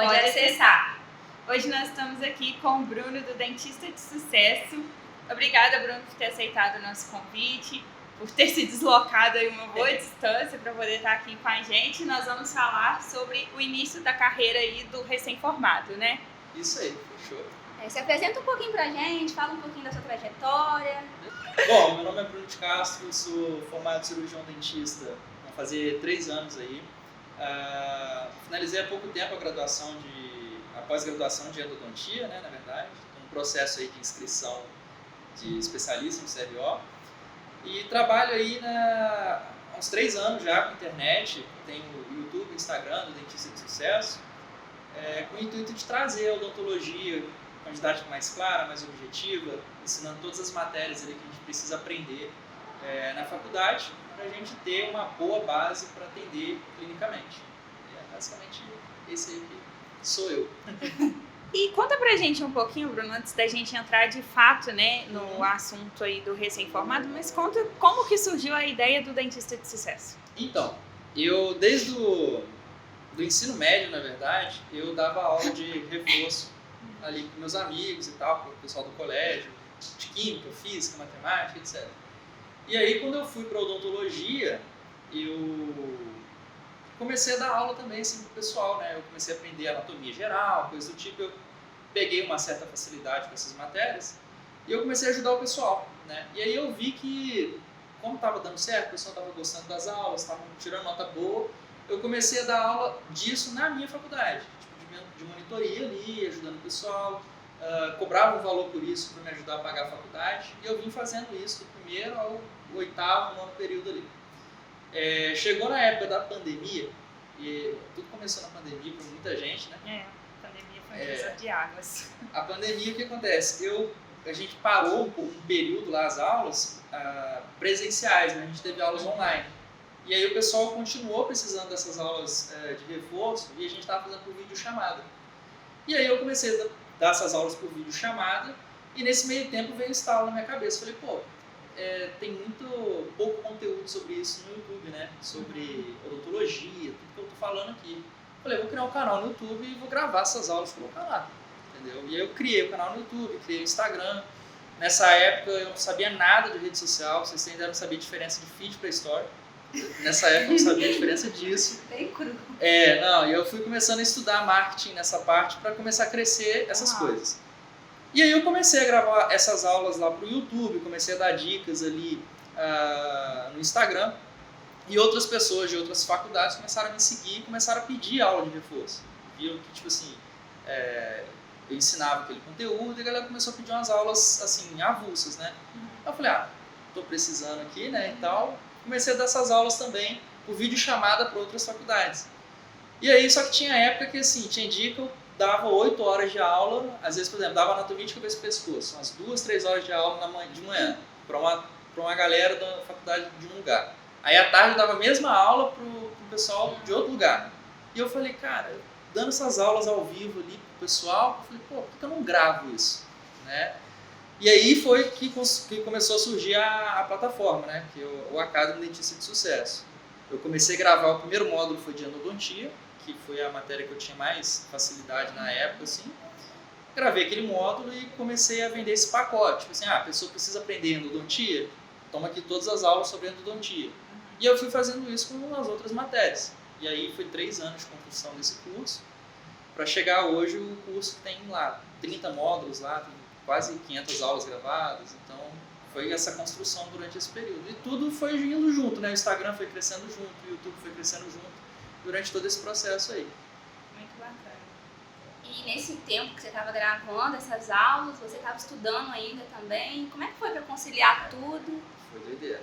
pode acessar. Hoje nós estamos aqui com o Bruno, do Dentista de Sucesso. Obrigada, Bruno, por ter aceitado o nosso convite, por ter se deslocado aí uma boa distância para poder estar aqui com a gente. Nós vamos falar sobre o início da carreira aí do recém-formado, né? Isso aí, fechou. Se apresenta um pouquinho pra gente, fala um pouquinho da sua trajetória. Bom, meu nome é Bruno de Castro, sou formado cirurgião dentista, vai fazer 3 anos aí. Finalizei há pouco tempo a pós-graduação de endodontia, né, na verdade, um processo aí de inscrição de especialista no CRO. E trabalho aí há uns 3 anos já com internet, tenho o YouTube, Instagram do Dentista de Sucesso, com o intuito de trazer a odontologia com a didática mais clara, mais objetiva, ensinando todas as matérias ali que a gente precisa aprender na faculdade, para a gente ter uma boa base para atender clinicamente. Basicamente esse aí que sou eu. E conta pra gente um pouquinho, Bruno, antes da gente entrar de fato, né, no assunto aí do recém-formado, mas conta como que surgiu a ideia do Dentista de Sucesso. Então, eu desde do ensino médio, na verdade, eu dava aula de reforço ali com meus amigos e tal, com o pessoal do colégio, de química, física, matemática, etc. E aí, quando eu fui para odontologia, eu comecei a dar aula também assim, pro pessoal, né? Eu comecei a aprender anatomia geral, coisa do tipo. Eu peguei uma certa facilidade com essas matérias e eu comecei a ajudar o pessoal, né? E aí eu vi que, como estava dando certo, o pessoal estava gostando das aulas, estavam tirando nota boa, eu comecei a dar aula disso na minha faculdade, tipo, de monitoria ali, ajudando o pessoal, cobrava um valor por isso para me ajudar a pagar a faculdade, e eu vim fazendo isso do primeiro ao 8º, 9º período ali. Chegou na época da pandemia, e tudo começou na pandemia para muita gente, né? A pandemia foi um divisor de águas. A pandemia, o que acontece? A gente parou um período lá as aulas presenciais, né? A gente teve aulas online. E aí o pessoal continuou precisando dessas aulas de reforço e a gente estava fazendo por videochamada. E aí eu comecei a dar essas aulas por videochamada e nesse meio tempo veio o estalo na minha cabeça. Falei, pô, tem muito pouco conteúdo sobre isso no YouTube, né? Sobre odontologia, tudo que eu tô falando aqui. Falei, vou criar um canal no YouTube e vou gravar essas aulas e colocar lá, entendeu? E aí eu criei o canal no YouTube, criei o Instagram. Nessa época eu não sabia nada de rede social, vocês ainda não sabiam a diferença de feed para story. Nessa época eu não sabia a diferença disso. Bem cru. E eu fui começando a estudar marketing nessa parte para começar a crescer essas coisas. E aí eu comecei a gravar essas aulas lá pro YouTube, comecei a dar dicas ali no Instagram. E outras pessoas de outras faculdades começaram a me seguir e começaram a pedir aula de reforço. Viram que, tipo assim, eu ensinava aquele conteúdo e a galera começou a pedir umas aulas, assim, avulsas, né? Eu falei, tô precisando aqui, né, e tal. Comecei a dar essas aulas também por videochamada para outras faculdades. E aí, só que tinha época que, assim, tinha dia que eu dava 8 horas de aula, às vezes, por exemplo, dava anatomia de cabeça e pescoço, umas 2, 3 horas de aula de manhã, para uma galera da faculdade de um lugar. Aí à tarde eu dava a mesma aula pro pessoal de outro lugar. E eu falei, cara, dando essas aulas ao vivo ali pro pessoal, eu falei, pô, por que eu não gravo isso? Né? E aí foi que começou a surgir a plataforma, né? Que é o Academy Dentista de Sucesso. Eu comecei a gravar, o primeiro módulo foi de endodontia, que foi a matéria que eu tinha mais facilidade na época, assim. Gravei aquele módulo e comecei a vender esse pacote. Tipo assim, a pessoa precisa aprender endodontia, toma aqui todas as aulas sobre endodontia. E eu fui fazendo isso com as outras matérias. E aí foi 3 anos de construção desse curso, para chegar hoje o curso tem lá 30 módulos lá, tem quase 500 aulas gravadas, então foi essa construção durante esse período. E tudo foi indo junto, né? O Instagram foi crescendo junto, o YouTube foi crescendo junto, durante todo esse processo aí. Muito bacana. E nesse tempo que você estava gravando essas aulas, você estava estudando ainda também, como é que foi para conciliar tudo? Foi doideira.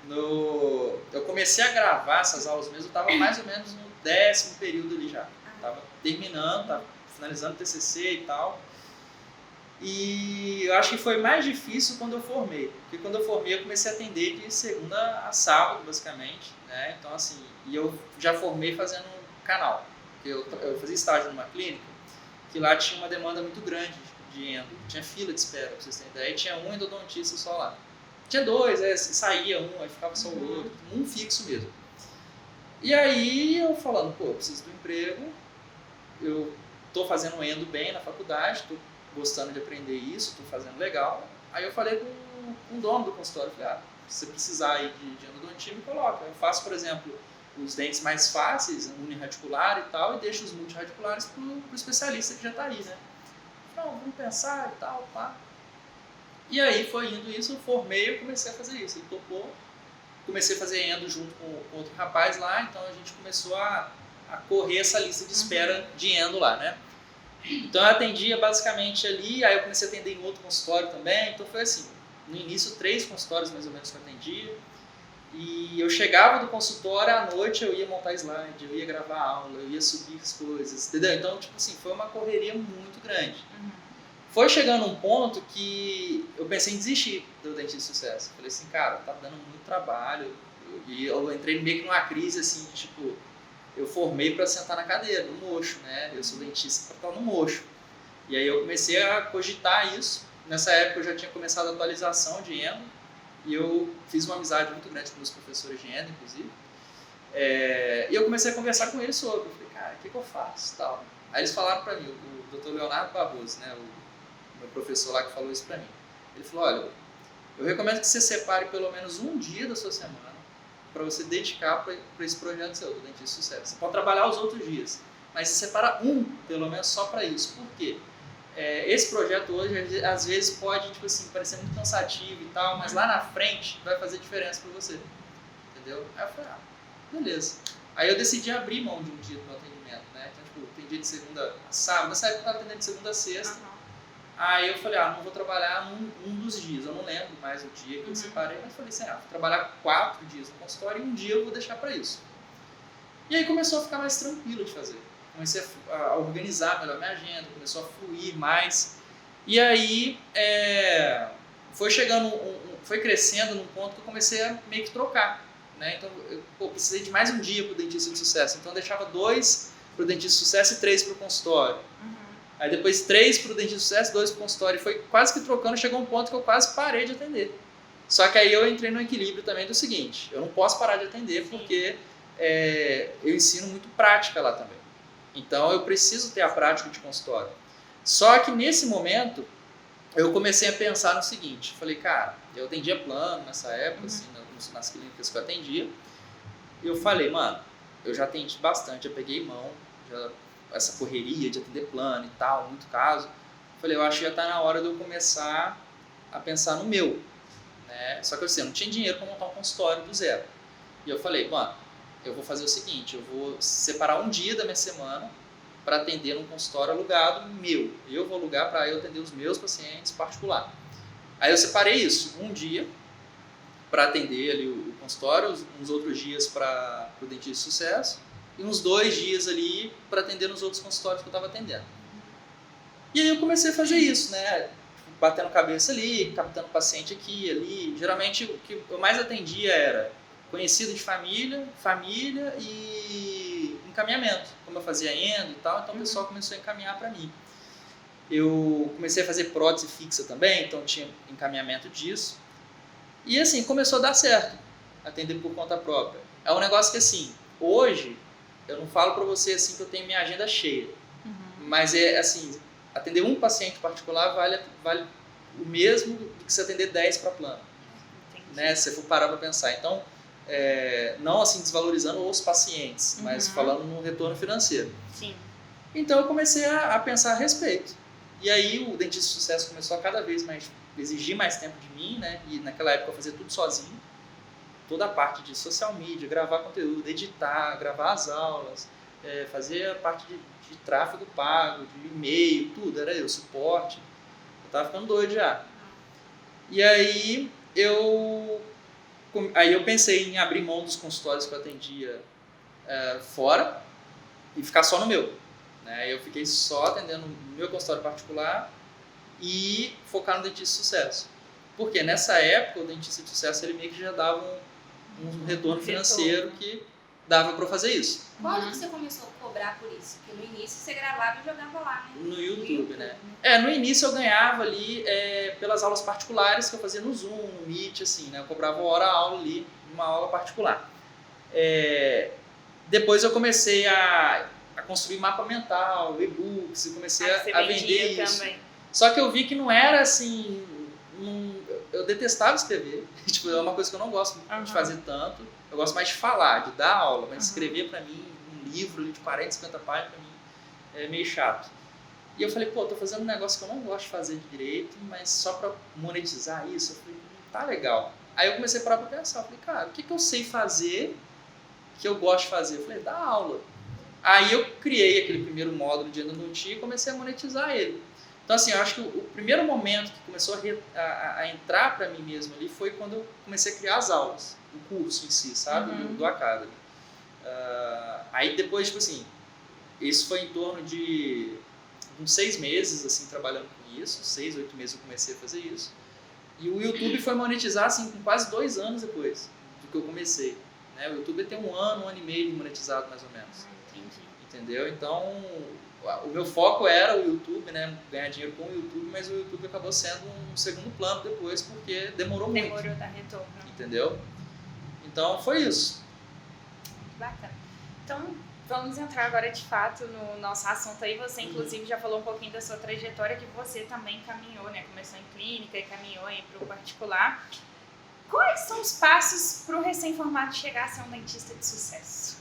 Eu comecei a gravar essas aulas mesmo, eu estava mais ou menos no 10º período ali já. Estava terminando, estava finalizando o TCC e tal. E eu acho que foi mais difícil quando eu formei. Porque quando eu formei eu comecei a atender de segunda a sábado, basicamente. Né? Então assim, e eu já formei fazendo um canal. Eu fazia estágio numa clínica, que lá tinha uma demanda muito grande de endo. Tinha fila de espera, pra vocês terem ideia. E tinha um endodontista só lá. Tinha 2, saía um, aí ficava só o outro. Um fixo mesmo. E aí eu falando, pô, eu preciso do emprego. eu tô fazendo endo bem na faculdade, tô gostando de aprender isso, tô fazendo legal. Aí eu falei com o dono do consultório, falei, se você precisar aí de endodontia, me coloca. Eu faço, por exemplo, os dentes mais fáceis, uniradicular e tal, e deixo os multiradiculares pro especialista que já tá aí, né? Não, vamos pensar e tal, pá. E aí foi indo isso, eu formei e comecei a fazer isso. Ele topou, comecei a fazer endo junto com outro rapaz lá, então a gente começou a correr essa lista de espera de endo lá, né? Então eu atendia basicamente ali, aí eu comecei a atender em outro consultório também, então foi assim, no início 3 consultórios mais ou menos que eu atendia, e eu chegava do consultório, à noite eu ia montar slide, eu ia gravar aula, eu ia subir as coisas, entendeu? Então, tipo assim, foi uma correria muito grande. Foi chegando um ponto que eu pensei em desistir do Dentista de Sucesso. Falei assim, cara, tá dando muito trabalho, e eu entrei meio que numa crise assim, de tipo, eu formei para sentar na cadeira, no mocho, né? Eu sou dentista para estar no mocho. E aí eu comecei a cogitar isso. Nessa época eu já tinha começado a atualização de endo e eu fiz uma amizade muito grande com meus professores de endo, inclusive. E eu comecei a conversar com eles sobre. Eu falei, cara, o que eu faço? Tal. Aí eles falaram para mim, o Dr. Leonardo Barroso, né? O meu professor lá que falou isso para mim. Ele falou, olha, eu recomendo que você separe pelo menos um dia da sua semana para você dedicar para esse projeto seu, do Dentista de Sucesso. Você pode trabalhar os outros dias, mas você separa pelo menos só para isso. Por quê? Esse projeto hoje, às vezes, pode tipo assim, parecer muito cansativo e tal, mas lá na frente vai fazer diferença para você. Entendeu? Aí eu falei, beleza. Aí eu decidi abrir mão de um dia do meu atendimento, né? Então, tipo, tem dia de segunda a sábado, nessa época eu estava atendendo de segunda a sexta. Aí eu falei, não vou trabalhar num dos dias, eu não lembro mais o dia que eu separei, mas falei assim, vou trabalhar 4 dias no consultório e um dia eu vou deixar para isso. E aí começou a ficar mais tranquilo de fazer. Comecei a organizar melhor minha agenda, começou a fluir mais. E aí foi crescendo num ponto que eu comecei a meio que trocar. Né? Então eu precisei de mais um dia para o Dentista de Sucesso. Então eu deixava 2 para o Dentista de Sucesso e 3 para o consultório. Aí depois 3 para o Dentista de Sucesso, 2 para o consultório. E foi quase que trocando, chegou um ponto que eu quase parei de atender. Só que aí eu entrei no equilíbrio também do seguinte, eu não posso parar de atender porque eu ensino muito prática lá também. Então eu preciso ter a prática de consultório. Só que nesse momento eu comecei a pensar no seguinte, falei, cara, eu atendia plano nessa época, assim, nas clínicas que eu atendia. E eu falei, mano, eu já atendi bastante, eu peguei mão, essa correria de atender plano e tal, muito caso. Falei, eu acho que já está na hora de eu começar a pensar no meu. Né? Só que eu não tinha dinheiro para montar um consultório do zero. E eu falei, mano, eu vou fazer o seguinte, eu vou separar um dia da minha semana para atender num consultório alugado meu. Eu vou alugar para eu atender os meus pacientes particular. Aí eu separei isso, um dia para atender ali o consultório, uns outros dias para o Dentista de Sucesso e uns 2 dias ali para atender nos outros consultórios que eu estava atendendo. E aí eu comecei a fazer isso, né? Batendo cabeça ali, captando paciente aqui, ali. Geralmente o que eu mais atendia era conhecido de família e encaminhamento. Como eu fazia endo e tal, então o pessoal começou a encaminhar para mim. Eu comecei a fazer prótese fixa também, então tinha encaminhamento disso. E assim, começou a dar certo, atender por conta própria. É um negócio que assim, hoje, eu não falo para você assim que eu tenho minha agenda cheia. Mas é assim, atender um paciente particular vale o mesmo do que você atender 10 para plano. Né? Se você for parar para pensar. Então, não assim desvalorizando os pacientes, mas falando no retorno financeiro. Sim. Então eu comecei a pensar a respeito. E aí o Dentista de Sucesso começou a cada vez mais exigir mais tempo de mim, né? E naquela época eu fazia tudo sozinho. Toda a parte de social media, gravar conteúdo, editar, gravar as aulas, fazer a parte de tráfego pago, de e-mail, tudo, era eu, suporte. Eu tava ficando doido já. E aí eu pensei em abrir mão dos consultórios que eu atendia fora e ficar só no meu. Né? Eu fiquei só atendendo no meu consultório particular e focar no Dentista de Sucesso. Porque nessa época o Dentista de Sucesso ele meio que já dava um retorno financeiro que dava para fazer isso. Quando você começou a cobrar por isso? Porque no início você gravava e jogava lá, né? No YouTube, né? No início eu ganhava ali pelas aulas particulares que eu fazia no Zoom, no Meet, assim, né? Eu cobrava hora-aula ali, uma aula particular. Depois eu comecei a a construir mapa mental, e-books, e comecei a vender vendia isso. também. Só que eu vi que não era assim, eu detestava escrever, tipo, é uma coisa que eu não gosto de fazer tanto, eu gosto mais de falar, de dar aula, mas escrever pra mim, um livro de 40, 50 páginas pra mim é meio chato. E eu falei, pô, tô fazendo um negócio que eu não gosto de fazer direito, mas só pra monetizar isso, eu falei, tá legal. Aí eu comecei a parar pra pensar, eu falei, cara, o que eu sei fazer que eu gosto de fazer? Eu falei, dar aula. Aí eu criei aquele primeiro módulo de endodontia e comecei a monetizar ele. Então assim, eu acho que o primeiro momento que começou a entrar pra mim mesmo ali foi quando eu comecei a criar as aulas, o curso em si, sabe, do Academy. Aí depois, tipo assim, isso foi em torno de uns 6 meses, assim, trabalhando com isso, 6, 8 meses eu comecei a fazer isso. E o YouTube foi monetizar, assim, com quase 2 anos depois do que eu comecei. Né? O YouTube tem 1 ano, 1 ano e meio de monetizado, mais ou menos. Entendi. Entendeu? Então, o meu foco era o YouTube, né? Ganhar dinheiro com o YouTube, mas o YouTube acabou sendo um segundo plano depois, porque demorou muito. Demorou dar retorno. Entendeu? Então, foi isso. Bacana. Então, vamos entrar agora de fato no nosso assunto aí. Você, inclusive, já falou um pouquinho da sua trajetória, que você também caminhou, né? Começou em clínica e caminhou aí para o particular. Quais são os passos para o recém-formado chegar a ser um dentista de sucesso?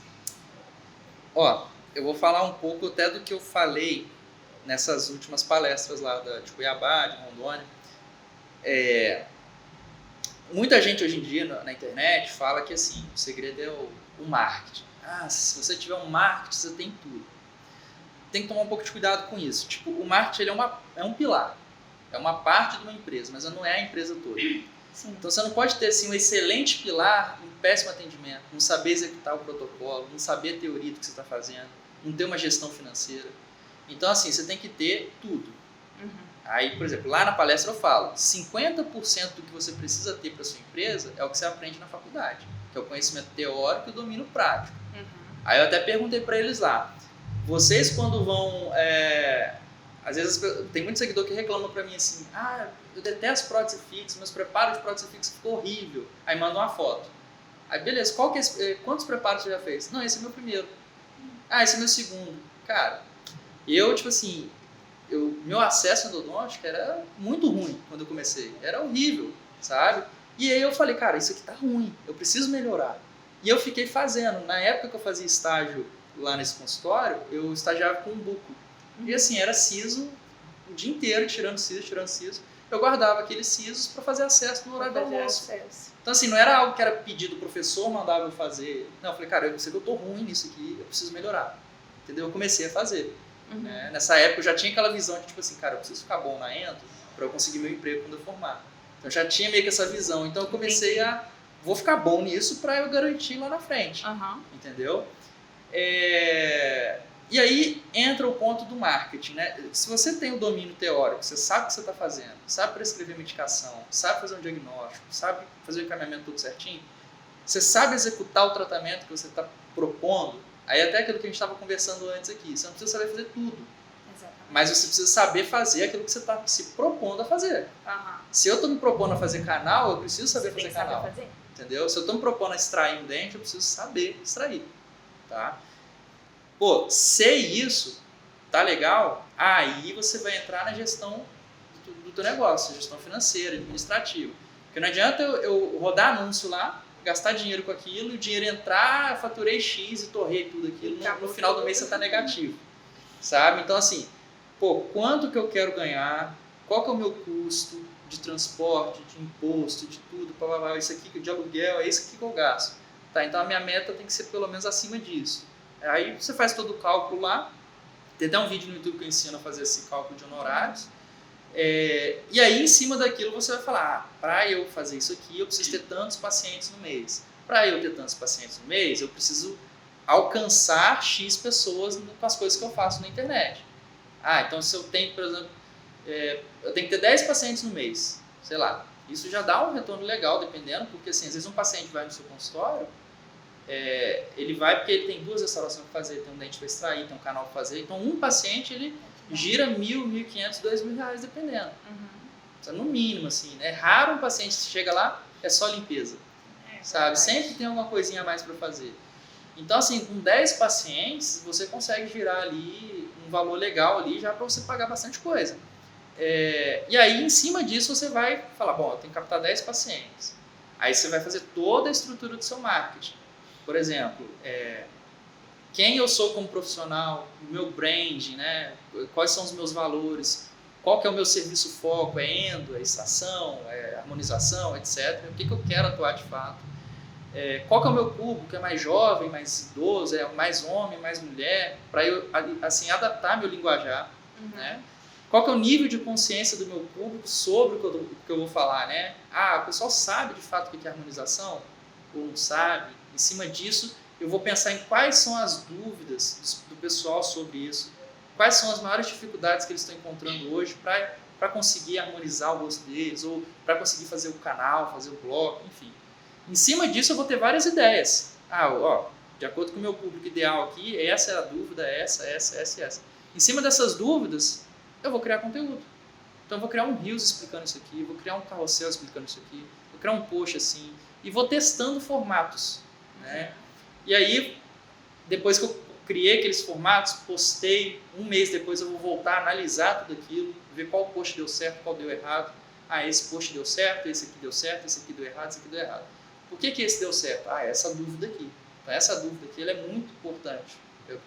Ó, eu vou falar um pouco até do que eu falei nessas últimas palestras lá de Cuiabá, de Rondônia. Muita gente hoje em dia na internet fala que assim, o segredo é o marketing. Ah, se você tiver um marketing, você tem tudo. Tem que tomar um pouco de cuidado com isso. Tipo, o marketing ele é um pilar, é uma parte de uma empresa, mas não é a empresa toda. Sim. Então você não pode ter assim, um excelente pilar, um péssimo atendimento, não saber executar o protocolo, não saber a teoria do que você está fazendo, não ter uma gestão financeira. Então assim, você tem que ter tudo. Aí, por exemplo, lá na palestra eu falo, 50% do que você precisa ter para sua empresa é o que você aprende na faculdade, que é o conhecimento teórico e o domínio prático. Aí eu até perguntei para eles lá, vocês quando vão... às vezes tem muito seguidor que reclama para mim assim, eu detesto prótese fixa, meus preparos de prótese fixa ficou horrível. Aí manda uma foto. Aí beleza, quantos preparos você já fez? Não, esse é meu primeiro. Esse é meu segundo. Cara, eu tipo assim, meu acesso à endodôntica era muito ruim quando eu comecei. Era horrível, sabe? E aí eu falei, cara, isso aqui tá ruim, eu preciso melhorar. E eu fiquei fazendo. Na época que eu fazia estágio lá nesse consultório, eu estagiava com um buco. E assim, era siso o dia inteiro, tirando siso. Eu guardava aqueles sisos para fazer acesso no horário do almoço. Então assim, não era algo que era pedido, o professor mandava eu fazer. Não, eu falei, cara, eu sei que eu tô ruim nisso aqui, eu preciso melhorar. Entendeu? Eu comecei a fazer. Nessa época eu já tinha aquela visão de tipo assim, cara, eu preciso ficar bom na endo para eu conseguir meu emprego quando eu formar. Então eu já tinha meio que essa visão. Então eu comecei vou ficar bom nisso para eu garantir lá na frente. Entendeu? E aí entra o ponto do marketing, né? Se você tem o domínio teórico, você sabe o que você está fazendo, sabe prescrever medicação, sabe fazer um diagnóstico, sabe fazer o encaminhamento tudo certinho, você sabe executar o tratamento que você está propondo, aí até aquilo que a gente estava conversando antes aqui, você não precisa saber fazer tudo, mas você precisa saber fazer aquilo que você está se propondo a fazer. Se eu estou me propondo a fazer canal, eu preciso saber fazer canal. Entendeu? Se eu estou me propondo a extrair um dente, eu preciso saber extrair. Tá? Pô, sei isso, tá legal? Aí você vai entrar na gestão do teu negócio, gestão financeira, administrativa. Porque não adianta eu rodar anúncio lá, gastar dinheiro com aquilo, o dinheiro entrar, faturei X e torrei tudo aquilo, no final do mês você tá negativo. Sabe? Então assim, quanto que eu quero ganhar, qual que é o meu custo de transporte, de imposto, de tudo, isso aqui de aluguel, é isso aqui que eu gasto. Tá, então a minha meta tem que ser pelo menos acima disso. Aí você faz todo o cálculo lá, tem até um vídeo no YouTube que eu ensino a fazer esse cálculo de honorários, e aí em cima daquilo você vai falar, para eu fazer isso aqui eu preciso ter tantos pacientes no mês. Para eu ter tantos pacientes no mês, eu preciso alcançar X pessoas com as coisas que eu faço na internet. Então se eu tenho, por exemplo, eu tenho que ter 10 pacientes no mês, sei lá, isso já dá um retorno legal, dependendo, porque assim, às vezes um paciente vai no seu consultório, ele vai porque ele tem 2 restaurações para fazer, tem um dente para extrair, tem um canal para fazer, então um paciente ele gira R$1.000, R$1.500, R$2.000 dependendo. Então, no mínimo assim, é raro um paciente que chega lá, é só limpeza, sabe? Sempre tem alguma coisinha a mais para fazer. Então, assim, com 10 pacientes, você consegue girar ali um valor legal ali já para você pagar bastante coisa. E aí, em cima disso, você vai falar, bom, eu tenho que captar 10 pacientes. Aí você vai fazer toda a estrutura do seu marketing. Por exemplo, quem eu sou como profissional, o meu branding, né? Quais são os meus valores, qual que é o meu serviço foco, é endo, é estação, é harmonização, etc. O que eu quero atuar de fato. Qual que é o meu público, é mais jovem, mais idoso, é mais homem, mais mulher, para eu assim, adaptar meu linguajar, né? Qual que é o nível de consciência do meu público sobre o que eu vou falar, né? O pessoal sabe de fato o que é harmonização? Ou não sabe? Em cima disso, eu vou pensar em quais são as dúvidas do pessoal sobre isso, quais são as maiores dificuldades que eles estão encontrando hoje para conseguir harmonizar o rosto deles, ou para conseguir fazer o canal, fazer o bloco, enfim. Em cima disso, eu vou ter várias ideias. De acordo com o meu público ideal aqui, essa é a dúvida, essa. Em cima dessas dúvidas, eu vou criar conteúdo. Então, eu vou criar um Reels explicando isso aqui, vou criar um carrossel explicando isso aqui, vou criar um post assim, e vou testando formatos, né? E aí, depois que eu criei aqueles formatos, postei, um mês depois eu vou voltar a analisar tudo aquilo, ver qual post deu certo, qual deu errado. Esse post deu certo, esse aqui deu certo, esse aqui deu errado, esse aqui deu errado. Por que esse deu certo? Essa dúvida aqui. Então, essa dúvida aqui ela é muito importante. Eu,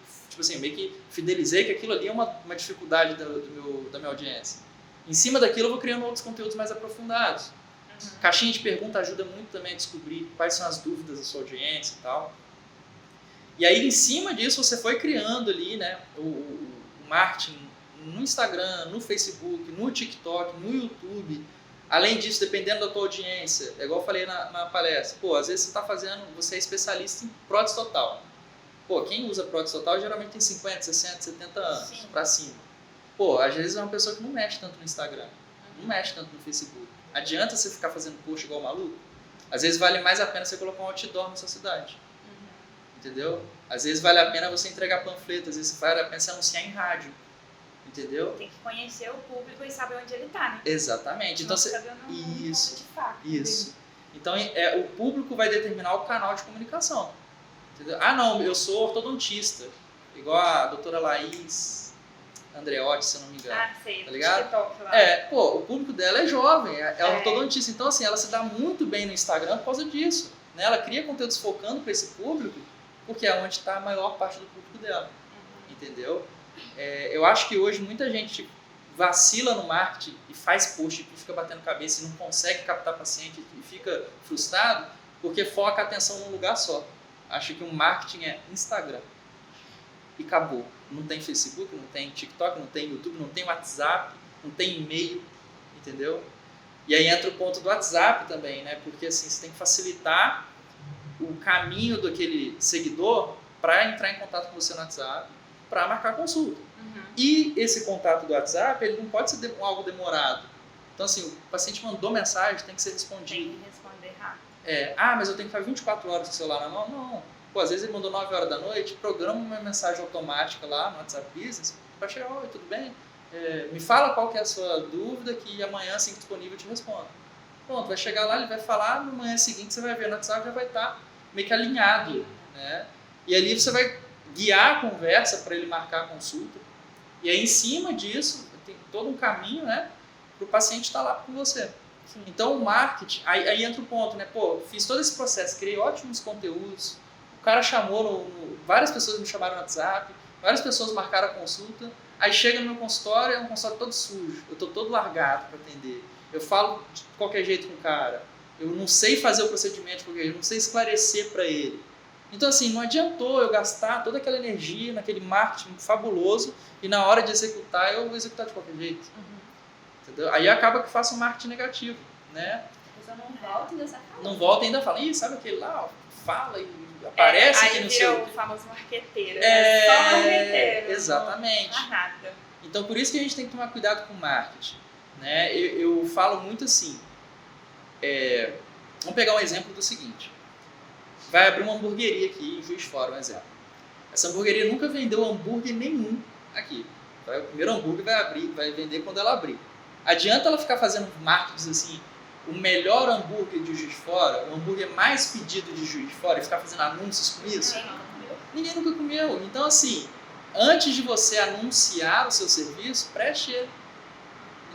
meio que fidelizei que aquilo ali é uma dificuldade da minha audiência. Em cima daquilo, eu vou criando outros conteúdos mais aprofundados. Caixinha de pergunta ajuda muito também a descobrir quais são as dúvidas da sua audiência e tal. E aí, em cima disso, você foi criando ali, né, o marketing no Instagram, no Facebook, no TikTok, no YouTube. Além disso, dependendo da tua audiência, igual eu falei na palestra, às vezes você é especialista em prótese total. Quem usa prótese total geralmente tem 50, 60, 70 anos para cima. Às vezes é uma pessoa que não mexe tanto no Instagram, não mexe tanto no Facebook. Adianta você ficar fazendo post igual maluco? Às vezes vale mais a pena você colocar um outdoor na sua cidade. Entendeu? Às vezes vale a pena você entregar panfleto, às vezes vale a pena você anunciar em rádio. Entendeu? Tem que conhecer o público e saber onde ele está, né? Exatamente. Então, Isso. Então, o público vai determinar o canal de comunicação. Entendeu? Não, eu sou ortodontista. Igual a doutora Laís Andreotti, se eu não me engano. Sei. Tá ligado? TikTok lá. O público dela é jovem, é ortodontista. Então, assim, ela se dá muito bem no Instagram por causa disso. Né? Ela cria conteúdos focando para esse público, porque é onde está a maior parte do público dela. Entendeu? Eu acho que hoje muita gente vacila no marketing e faz post e fica batendo cabeça e não consegue captar paciente e fica frustrado porque foca a atenção num lugar só. Acho que o marketing é Instagram e acabou. Não tem Facebook, não tem TikTok, não tem YouTube, não tem WhatsApp, não tem e-mail, entendeu? E aí entra o ponto do WhatsApp também, né? Porque assim, você tem que facilitar o caminho daquele seguidor para entrar em contato com você no WhatsApp, para marcar consulta. E esse contato do WhatsApp, ele não pode ser algo demorado. Então, assim, o paciente mandou mensagem, tem que ser respondido. Tem que responder rápido. Mas eu tenho que ficar 24 horas com o celular na mão? Não. Às vezes ele mandou 9 horas da noite, programa uma mensagem automática lá no WhatsApp Business, vai chegar, oi, tudo bem? Me fala qual que é a sua dúvida, que amanhã, assim que disponível, eu te respondo. Pronto, vai chegar lá, ele vai falar, no manhã seguinte você vai ver no WhatsApp, já vai estar meio que alinhado, né? E ali você vai guiar a conversa para ele marcar a consulta. E aí, em cima disso, tem todo um caminho, né, para o paciente estar lá com você. Sim. Então, o marketing, aí entra o ponto, né? Fiz todo esse processo, criei ótimos conteúdos, o cara chamou, várias pessoas me chamaram no WhatsApp, várias pessoas marcaram a consulta, aí chega no meu consultório, é um consultório todo sujo, eu estou todo largado para atender, eu falo de qualquer jeito com o cara, eu não sei fazer o procedimento de qualquer jeito, eu não sei esclarecer para ele. Então, assim, não adiantou eu gastar toda aquela energia naquele marketing fabuloso e na hora de executar, eu vou executar de qualquer jeito. Entendeu? Aí acaba que faço um marketing negativo, né? A pessoa não volta e ainda fala. Não volta e ainda fala, sabe aquele lá, fala e aparece aqui no seu... Aí vira o famoso marqueteiro, só marqueteiro. Exatamente. Não dá nada. Então, por isso que a gente tem que tomar cuidado com o marketing, né? Eu falo muito assim, vamos pegar um exemplo do seguinte. Vai abrir uma hamburgueria aqui em Juiz de Fora, um exemplo. Essa hamburgueria nunca vendeu hambúrguer nenhum aqui. O primeiro hambúrguer vai vender quando ela abrir. Adianta ela ficar fazendo marketing assim, o melhor hambúrguer de Juiz de Fora, o hambúrguer mais pedido de Juiz de Fora, e ficar fazendo anúncios com isso? Ninguém nunca comeu. Então, assim, antes de você anunciar o seu serviço, preste ele.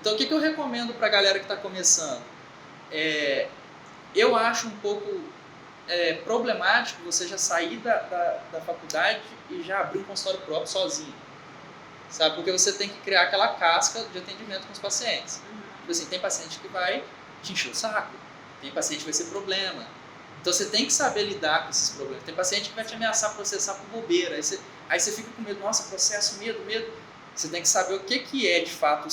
Então, o que eu recomendo para a galera que está começando? Eu acho um pouco problemático você já sair da faculdade e já abrir um consultório próprio sozinho. Sabe? Porque você tem que criar aquela casca de atendimento com os pacientes. Tipo assim, tem paciente que vai te encher o saco, tem paciente que vai ser problema. Então você tem que saber lidar com esses problemas. Tem paciente que vai te ameaçar processar por bobeira. Aí você fica com medo, nossa, processo, medo. Você tem que saber o que é de fato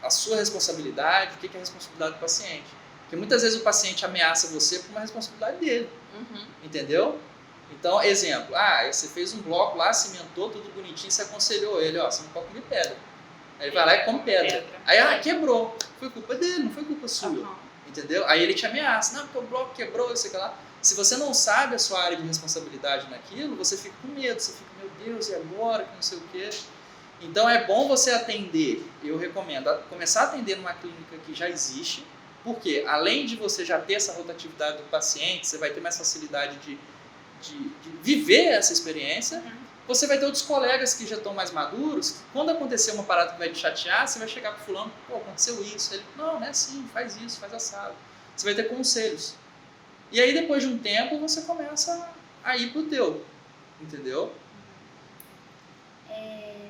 a sua responsabilidade, o que é a responsabilidade do paciente. Porque muitas vezes o paciente ameaça você por uma responsabilidade dele. Entendeu? Então, exemplo, você fez um bloco lá, cimentou, tudo bonitinho, você aconselhou ele, você não pode comer pedra. Aí ele vai lá e come pedra. Aí, quebrou. Foi culpa dele, não foi culpa sua. Entendeu? Aí ele te ameaça, não, porque o bloco quebrou, sei lá. Se você não sabe a sua área de responsabilidade naquilo, você fica com medo, você fica, meu Deus, e agora, que não sei o quê. Então é bom você atender, eu recomendo, começar a atender numa clínica que já existe, porque além de você já ter essa rotatividade do paciente, você vai ter mais facilidade de viver essa experiência, você vai ter outros colegas que já estão mais maduros, que quando acontecer uma parada que vai te chatear, você vai chegar pro fulano, aconteceu isso. Ele, não é assim, faz isso, faz assado. Você vai ter conselhos. E aí, depois de um tempo, você começa a ir pro teu, entendeu?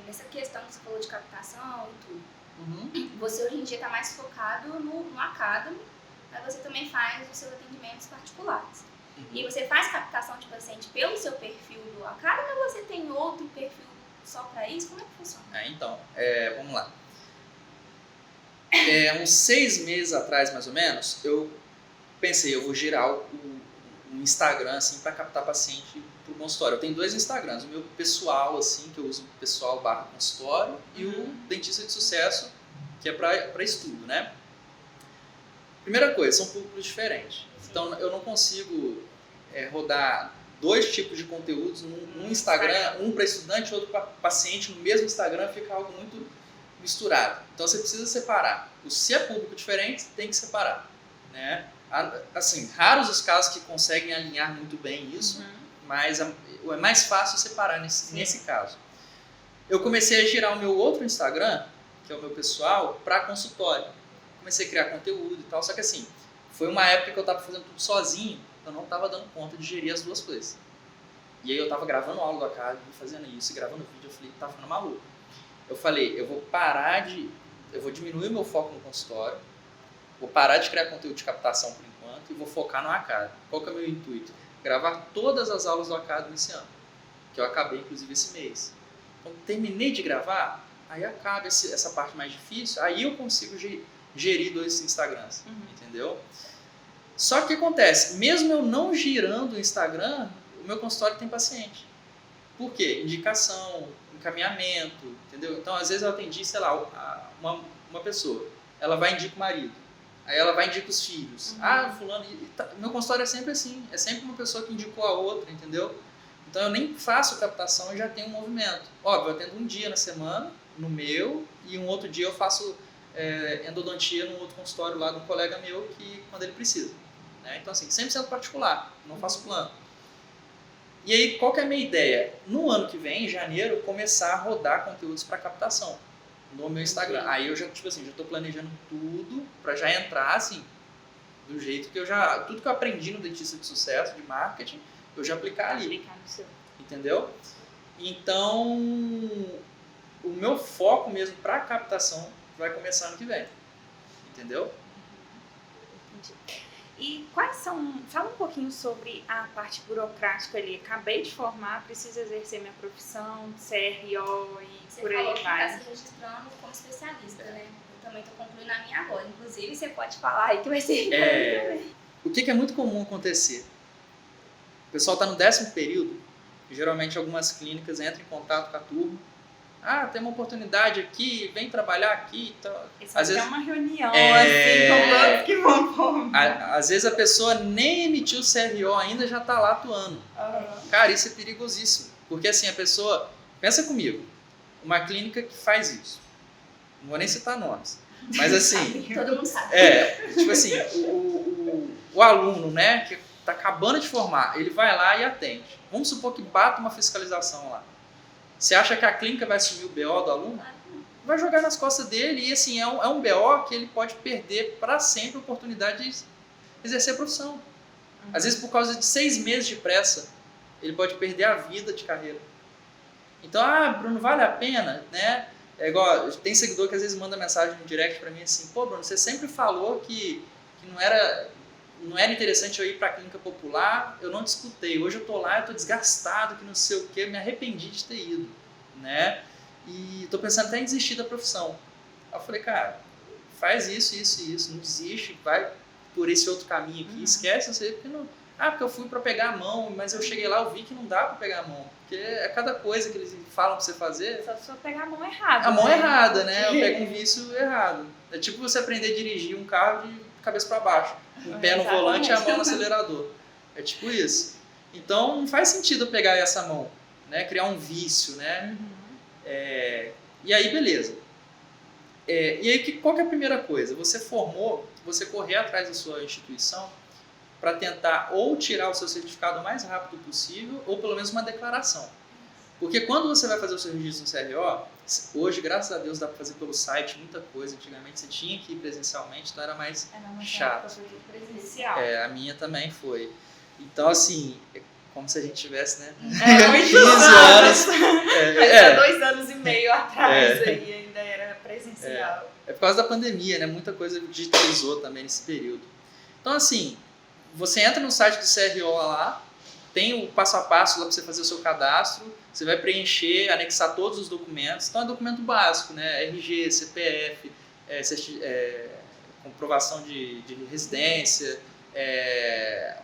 Essa questão que você falou de captação e tudo, você hoje em dia está mais focado no Academy, mas você também faz os seus atendimentos particulares. E você faz captação de paciente pelo seu perfil do Academy ou você tem outro perfil só para isso? Como é que funciona? Então, vamos lá. Uns 6 meses atrás, mais ou menos, eu pensei, eu vou girar um Instagram assim, para captar paciente para o consultório. Eu tenho 2 Instagrams, o meu pessoal, assim, que eu uso pessoal / consultório, e o Dentista de Sucesso, que é para estudo, né? Primeira coisa, são públicos diferentes. Então, eu não consigo rodar 2 tipos de conteúdos num Instagram, um para estudante e outro para paciente no mesmo Instagram, fica algo muito misturado. Então, você precisa separar. Se é público diferente, tem que separar, né? Assim, raros os casos que conseguem alinhar muito bem isso, mas é mais fácil separar nesse caso. Eu comecei a girar o meu outro Instagram, que é o meu pessoal, para consultório. Comecei a criar conteúdo e tal, só que assim, foi uma época que eu estava fazendo tudo sozinho, eu não estava dando conta de gerir as 2 coisas. E aí eu estava gravando aula do Academy, fazendo isso, gravando vídeo, eu falei, tá ficando maluco. Eu falei, eu vou diminuir meu foco no consultório, vou parar de criar conteúdo de captação por enquanto e vou focar no Academy. Qual que é o meu intuito? Gravar todas as aulas do Academy esse ano, que eu acabei inclusive esse mês. Então terminei de gravar, aí acaba essa parte mais difícil, aí eu consigo gerir 2 Instagrams, entendeu? Só que o que acontece? Mesmo eu não girando o Instagram, o meu consultório tem paciente. Por quê? Indicação, encaminhamento, entendeu? Então, às vezes eu atendi, sei lá, uma pessoa, ela vai indicar o marido, aí ela vai indicar os filhos. Fulano, meu consultório é sempre assim, é sempre uma pessoa que indicou a outra, entendeu? Então, eu nem faço captação e já tenho um movimento. Óbvio, eu atendo um dia na semana, no meu, e um outro dia eu faço endodontia num outro consultório lá de um colega meu, que quando ele precisa. Né? Então, assim, 100% particular, não faço plano. E aí, qual que é a minha ideia? No ano que vem, em janeiro, começar a rodar conteúdos para captação no meu Instagram. Aí eu já, tipo assim, já estou planejando tudo para já entrar, assim, do jeito que tudo que eu aprendi no Dentista de Sucesso, de marketing, eu já aplicar ali. Entendeu? Então, o meu foco mesmo para captação vai começar ano que vem. Entendeu? Entendi. E quais são... Fala um pouquinho sobre a parte burocrática ali. Acabei de formar, preciso exercer minha profissão, CRO e por aí vai. Você falou que está se registrando como especialista, né? Eu também estou concluindo a minha agora. Inclusive, você pode falar aí que vai ser também. O que é muito comum acontecer? O pessoal está no 10º período, e geralmente algumas clínicas entram em contato com a turma. Tem uma oportunidade aqui, vem trabalhar aqui. Então, às vezes é uma reunião, assim, com todos que vão formar. Às vezes a pessoa nem emitiu o CRO ainda, já está lá atuando. Cara, isso é perigosíssimo. Porque assim, a pessoa... Pensa comigo, uma clínica que faz isso. Não vou nem citar nomes. Mas assim... Todo mundo sabe. Tipo assim, o aluno, né, que está acabando de formar, ele vai lá e atende. Vamos supor que bata uma fiscalização lá. Você acha que a clínica vai assumir o BO do aluno? Vai jogar nas costas dele e assim, é um BO que ele pode perder para sempre a oportunidade de exercer a profissão. Às vezes por causa de 6 meses de pressa, ele pode perder a vida de carreira. Então, Bruno, vale a pena, né? É igual, tem seguidor que às vezes manda mensagem no direct para mim assim, pô, Bruno, você sempre falou que não era interessante eu ir para a clínica popular, eu não te escutei. Hoje eu tô lá, eu tô desgastado, que não sei o quê, me arrependi de ter ido, né? E tô pensando até em desistir da profissão. Aí eu falei, cara, faz isso, não desiste, vai por esse outro caminho aqui, esquece, não sei, porque não... porque eu fui para pegar a mão, mas eu cheguei lá, eu vi que não dá para pegar a mão. Porque é cada coisa que eles falam para você fazer... Só se eu pegar a mão errada. A mão errada, né? Eu pego um vício errado. É tipo você aprender a dirigir um carro de cabeça para baixo. O pé no volante e a mão no acelerador. É tipo isso. Então, não faz sentido eu pegar essa mão, né? Criar um vício, né? E aí, beleza. E aí, qual que é a primeira coisa? Você formou, você correr atrás da sua instituição para tentar ou tirar o seu certificado o mais rápido possível ou pelo menos uma declaração. Porque quando você vai fazer o seu registro no CRO, hoje, graças a Deus, dá para fazer pelo site muita coisa. Antigamente você tinha que ir presencialmente, então era mais chato. Presencial. A minha também foi. Então, assim, é como se a gente tivesse, né? 15 anos. Há 2 anos e meio atrás aí ainda era presencial. É por causa da pandemia, né? Muita coisa digitalizou também nesse período. Então, assim, você entra no site do CRO lá, tem o passo a passo lá para você fazer o seu cadastro, você vai preencher, anexar todos os documentos. Então é documento básico, né? RG, CPF, comprovação de residência,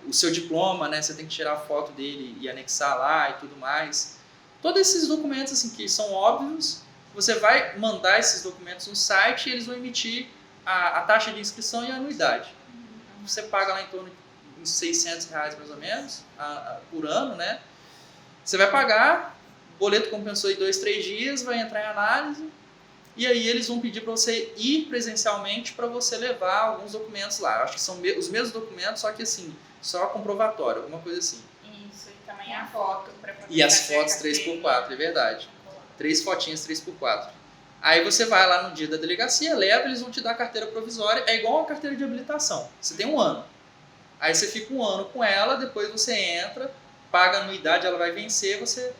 o seu diploma, né? Você tem que tirar a foto dele e anexar lá e tudo mais. Todos esses documentos assim, que são óbvios, você vai mandar esses documentos no site e eles vão emitir a taxa de inscrição e a anuidade. Você paga lá em torno de uns R$600 mais ou menos por ano, né? Você vai pagar, o boleto compensou em 2, 3 dias, vai entrar em análise e aí eles vão pedir para você ir presencialmente para você levar alguns documentos lá. Acho que são os mesmos documentos, só que assim, só comprovatório, alguma coisa assim. Isso, e também a foto. E as fotos 3x4, é verdade. 3 fotinhas 3x4. Aí você vai lá no dia da delegacia, leva, eles vão te dar a carteira provisória, é igual a carteira de habilitação. Você tem 1 ano. Aí você fica 1 ano com ela, depois você entra, paga a anuidade, ela vai vencer, você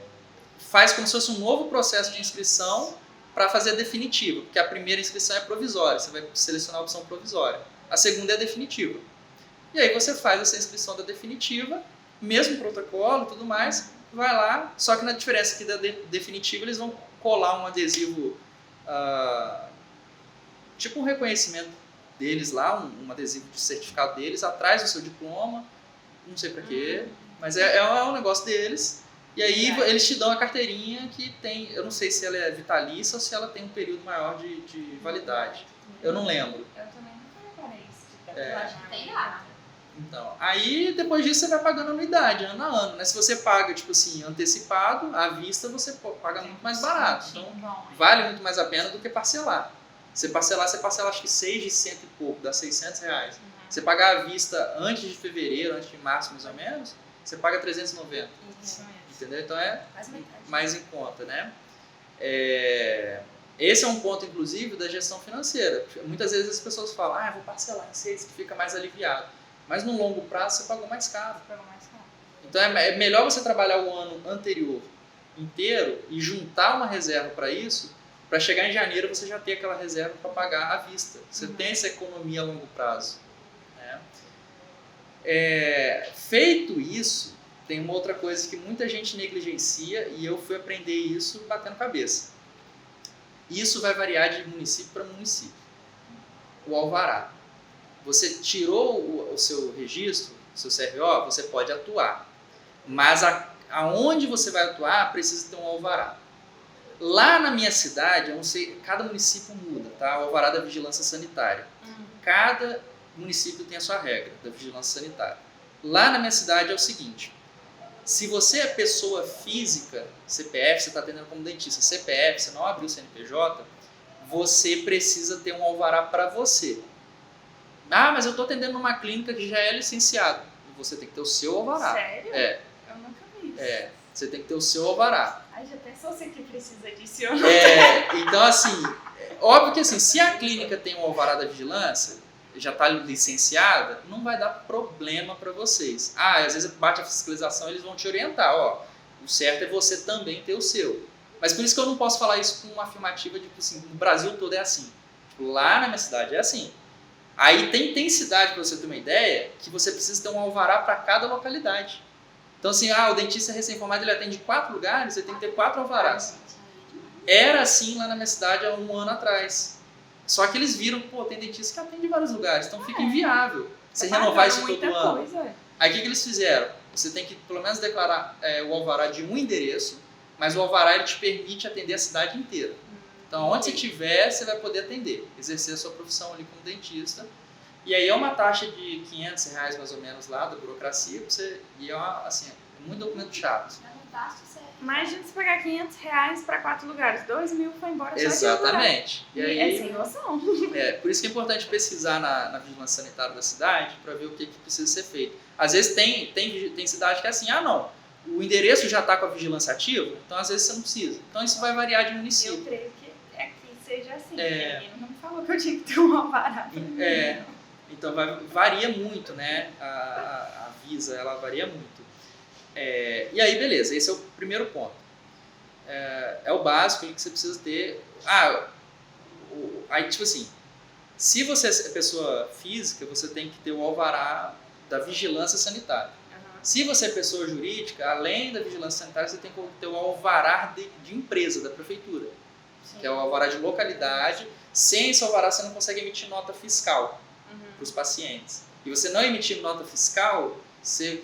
faz como se fosse um novo processo de inscrição para fazer a definitiva, porque a primeira inscrição é provisória, você vai selecionar a opção provisória. A segunda é a definitiva. E aí você faz essa inscrição da definitiva, mesmo protocolo e tudo mais, vai lá, só que na diferença aqui da definitiva eles vão colar um adesivo, tipo um reconhecimento deles lá, um adesivo de certificado deles, atrás do seu diploma, não sei pra quê, mas é um negócio deles. E aí eles te dão a carteirinha que tem, eu não sei se ela é vitalícia ou se ela tem um período maior de validade. Eu não lembro. Eu também não reparei isso. Eu acho que tem nada. Então, aí depois disso você vai pagando anuidade, ano a ano, né? Se você paga, tipo assim, antecipado, à vista você paga muito mais barato. Então, vale muito mais a pena do que parcelar. Você parcelar acho que 6 de 100 e pouco, dá R$600. Você pagar à vista antes de fevereiro, antes de março mais ou menos, você paga 390. Entendeu? Então é mais em conta, né? Esse é um ponto, inclusive, da gestão financeira. Muitas vezes as pessoas falam, vou parcelar em 6 que fica mais aliviado. Mas no longo prazo você pagou mais caro. Então é melhor você trabalhar o ano anterior inteiro e juntar uma reserva para isso, para chegar em janeiro você já ter aquela reserva para pagar à vista. Você tem essa economia a longo prazo. Né? Feito isso, tem uma outra coisa que muita gente negligencia e eu fui aprender isso batendo cabeça. Isso vai variar de município para município. O alvará. Você tirou o seu registro, o seu CRO, você pode atuar. Mas aonde você vai atuar precisa ter um alvará. Lá na minha cidade, eu não sei, cada município muda, tá? O alvará da vigilância sanitária. Cada município tem a sua regra da vigilância sanitária. Lá na minha cidade é o seguinte: se você é pessoa física, CPF, você está atendendo como dentista, CPF, você não abriu o CNPJ, você precisa ter um alvará para você. Mas eu estou atendendo numa clínica que já é licenciado. você tem que ter o seu alvará. Sério? Eu nunca vi isso. Você tem que ter o seu alvará. Ai, já pensou você que precisa disso? Então assim, óbvio que assim, se a clínica tem um alvará da vigilância, já está licenciada, não vai dar problema para vocês. Às vezes bate a fiscalização, eles vão te orientar, o certo é você também ter o seu. Mas por isso que eu não posso falar isso com uma afirmativa de que assim, no Brasil todo é assim. Tipo, lá na minha cidade é assim. Aí tem cidade, para você ter uma ideia, que você precisa ter um alvará para cada localidade. Então assim, o dentista recém-formado ele atende 4 lugares, ele tem que ter 4 alvarás. Era assim lá na minha cidade há um ano atrás. Só que eles viram, tem dentista que atende em vários lugares, então fica inviável você renovar isso todo ano. Aí o que eles fizeram? Você tem que pelo menos declarar o alvará de um endereço, mas o alvará ele te permite atender a cidade inteira. Então onde você estiver, você vai poder atender, exercer a sua profissão ali como dentista. E aí é uma taxa de R$500 mais ou menos lá da burocracia, e é muito documento chato. Imagina se pagar R$500 para 4 lugares, 2.000 foi embora só. Exatamente. E aí, sem noção. Por isso que é importante pesquisar na vigilância sanitária da cidade para ver o que precisa ser feito. Às vezes tem cidade que é assim, o endereço já está com a vigilância ativa, então às vezes você não precisa. Então isso vai variar de município. Eu creio que aqui seja assim, porque não me falou que eu tinha que ter um alvará. Então varia muito, né? A Visa, ela varia muito. E aí, beleza, esse é o primeiro ponto. É o básico que você precisa ter. Aí, tipo assim, se você é pessoa física, você tem que ter o alvará da vigilância sanitária. Se você é pessoa jurídica, além da vigilância sanitária, você tem que ter o alvará de empresa, da prefeitura. Sim. Que é o alvará de localidade. Sem esse alvará, você não consegue emitir nota fiscal para os pacientes. E você não emitir nota fiscal, você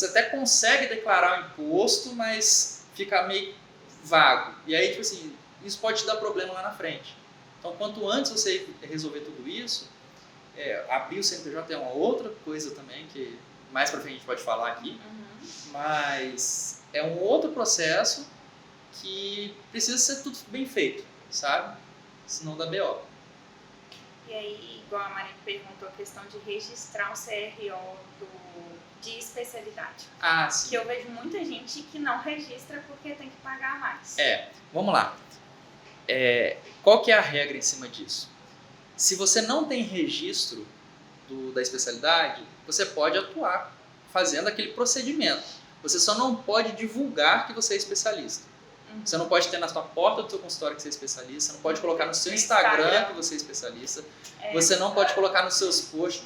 até consegue declarar o imposto, mas fica meio vago. E aí, tipo assim, isso pode te dar problema lá na frente. Então, quanto antes você resolver tudo isso, abrir o CNPJ é uma outra coisa também, que mais pra frente a gente pode falar aqui, mas é um outro processo que precisa ser tudo bem feito, sabe? Senão dá BO. E aí, igual a Maria perguntou, a questão de registrar o CRO de especialidade. Sim. Que eu vejo muita gente que não registra porque tem que pagar mais. Vamos lá. Qual que é a regra em cima disso? Se você não tem registro da especialidade, você pode atuar fazendo aquele procedimento. Você só não pode divulgar que você é especialista. Você não pode ter na sua porta do seu consultório que você é especialista, você não pode colocar no seu Instagram que você é especialista, você não pode colocar nos seus posts.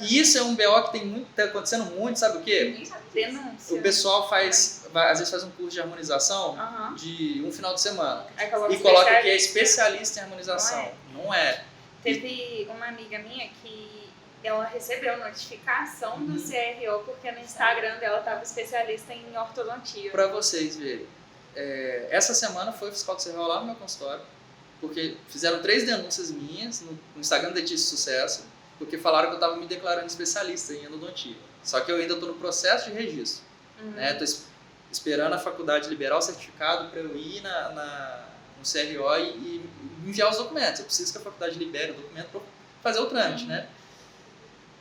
E isso é um BO que está acontecendo muito, sabe o quê? Denúncia. O pessoal às vezes faz um curso de harmonização de um final de semana e coloca que é especialista em harmonização. Não é. Teve uma amiga minha que ela recebeu notificação do CRO porque no Instagram dela estava especialista em ortodontia. Para vocês verem. Essa semana foi o fiscal do CRO lá no meu consultório, porque fizeram 3 denúncias minhas no Instagram do Dentista de Sucesso, porque falaram que eu estava me declarando especialista em endodontia. Só que eu ainda estou no processo de registro. Estou esperando a faculdade liberar o certificado para eu ir no CRO e enviar os documentos. Eu preciso que a faculdade libere o documento para fazer o trâmite, né?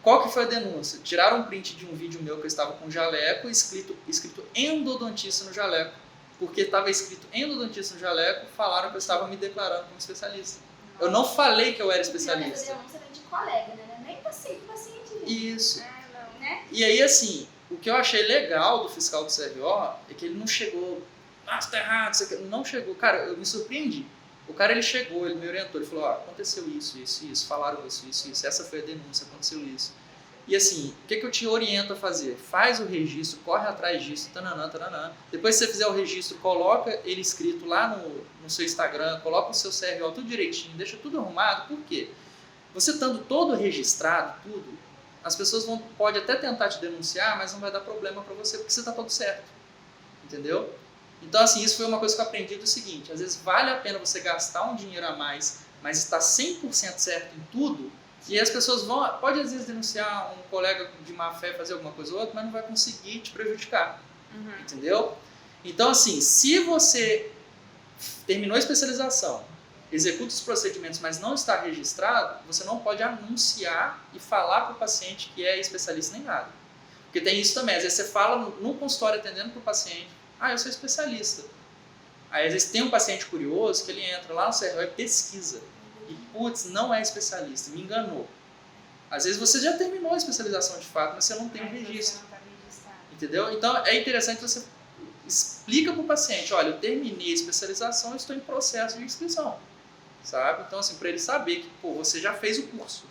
Qual que foi a denúncia? Tiraram um print de um vídeo meu que eu estava com jaleco, escrito endodontista no jaleco. Porque estava escrito endodontista no jaleco, falaram que eu estava me declarando como especialista. Eu não falei que eu era especialista. Você vem de colega, né? Nem paciente. Isso. Não, né? E aí, assim, o que eu achei legal do fiscal do CRO é que ele não chegou, você tá errado, isso aqui. Não chegou. Cara, eu me surpreendi. O cara, ele chegou, ele me orientou, ele falou, aconteceu isso, falaram isso, essa foi a denúncia, aconteceu isso. E assim, o que eu te oriento a fazer? Faz o registro, corre atrás disso, tananã. Depois que você fizer o registro, coloca ele escrito lá no seu Instagram, coloca o seu CRO tudo direitinho, deixa tudo arrumado. Por quê? Você estando todo registrado, tudo, as pessoas podem até tentar te denunciar, mas não vai dar problema para você, porque você está todo certo. Entendeu? Então, assim, isso foi uma coisa que eu aprendi do seguinte, às vezes vale a pena você gastar um dinheiro a mais, mas estar 100% certo em tudo, e as pessoas pode às vezes denunciar um colega de má fé, fazer alguma coisa ou outra, mas não vai conseguir te prejudicar, entendeu? Então, assim, se você terminou a especialização, executa os procedimentos, mas não está registrado, você não pode anunciar e falar para o paciente que é especialista nem nada. Porque Porque tem isso também, às vezes você fala no consultório atendendo para o paciente, eu sou especialista. Aí às vezes tem um paciente curioso que ele entra lá no CRO e pesquisa. E putz, não é especialista, me enganou. Às vezes você já terminou a especialização de fato, mas você não tem o registro. Entendeu? Então é interessante você explica para o paciente, olha, eu terminei a especialização e estou em processo de inscrição. Sabe? Então assim, para ele saber que você já fez o curso.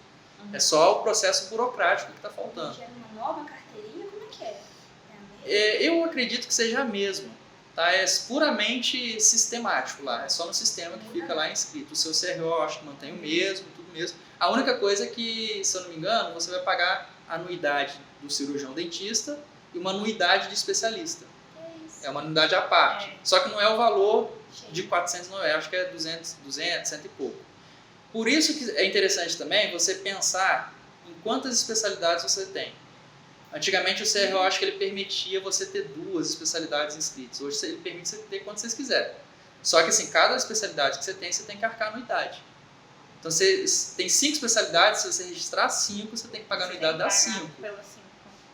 É só o processo burocrático que está faltando. Gera uma nova carteirinha? Como é que é? Eu acredito que seja a mesma. Tá? É puramente sistemático lá. É só no sistema que fica lá inscrito. O seu CRO eu acho que mantém o mesmo, tudo mesmo. A única coisa é que, se eu não me engano, você vai pagar a anuidade do cirurgião dentista e uma anuidade de especialista. É uma anuidade à parte. Só que não é o valor de 490, acho que é 200, 100 e pouco. Por isso que é interessante também você pensar em quantas especialidades você tem. Antigamente o CRO, acho que ele permitia você ter 2 especialidades inscritas. Hoje ele permite você ter quantas vocês quiserem. Só que assim, cada especialidade que você tem que arcar anuidade. Então você tem 5 especialidades, se você registrar 5, você tem que pagar a anuidade das 5.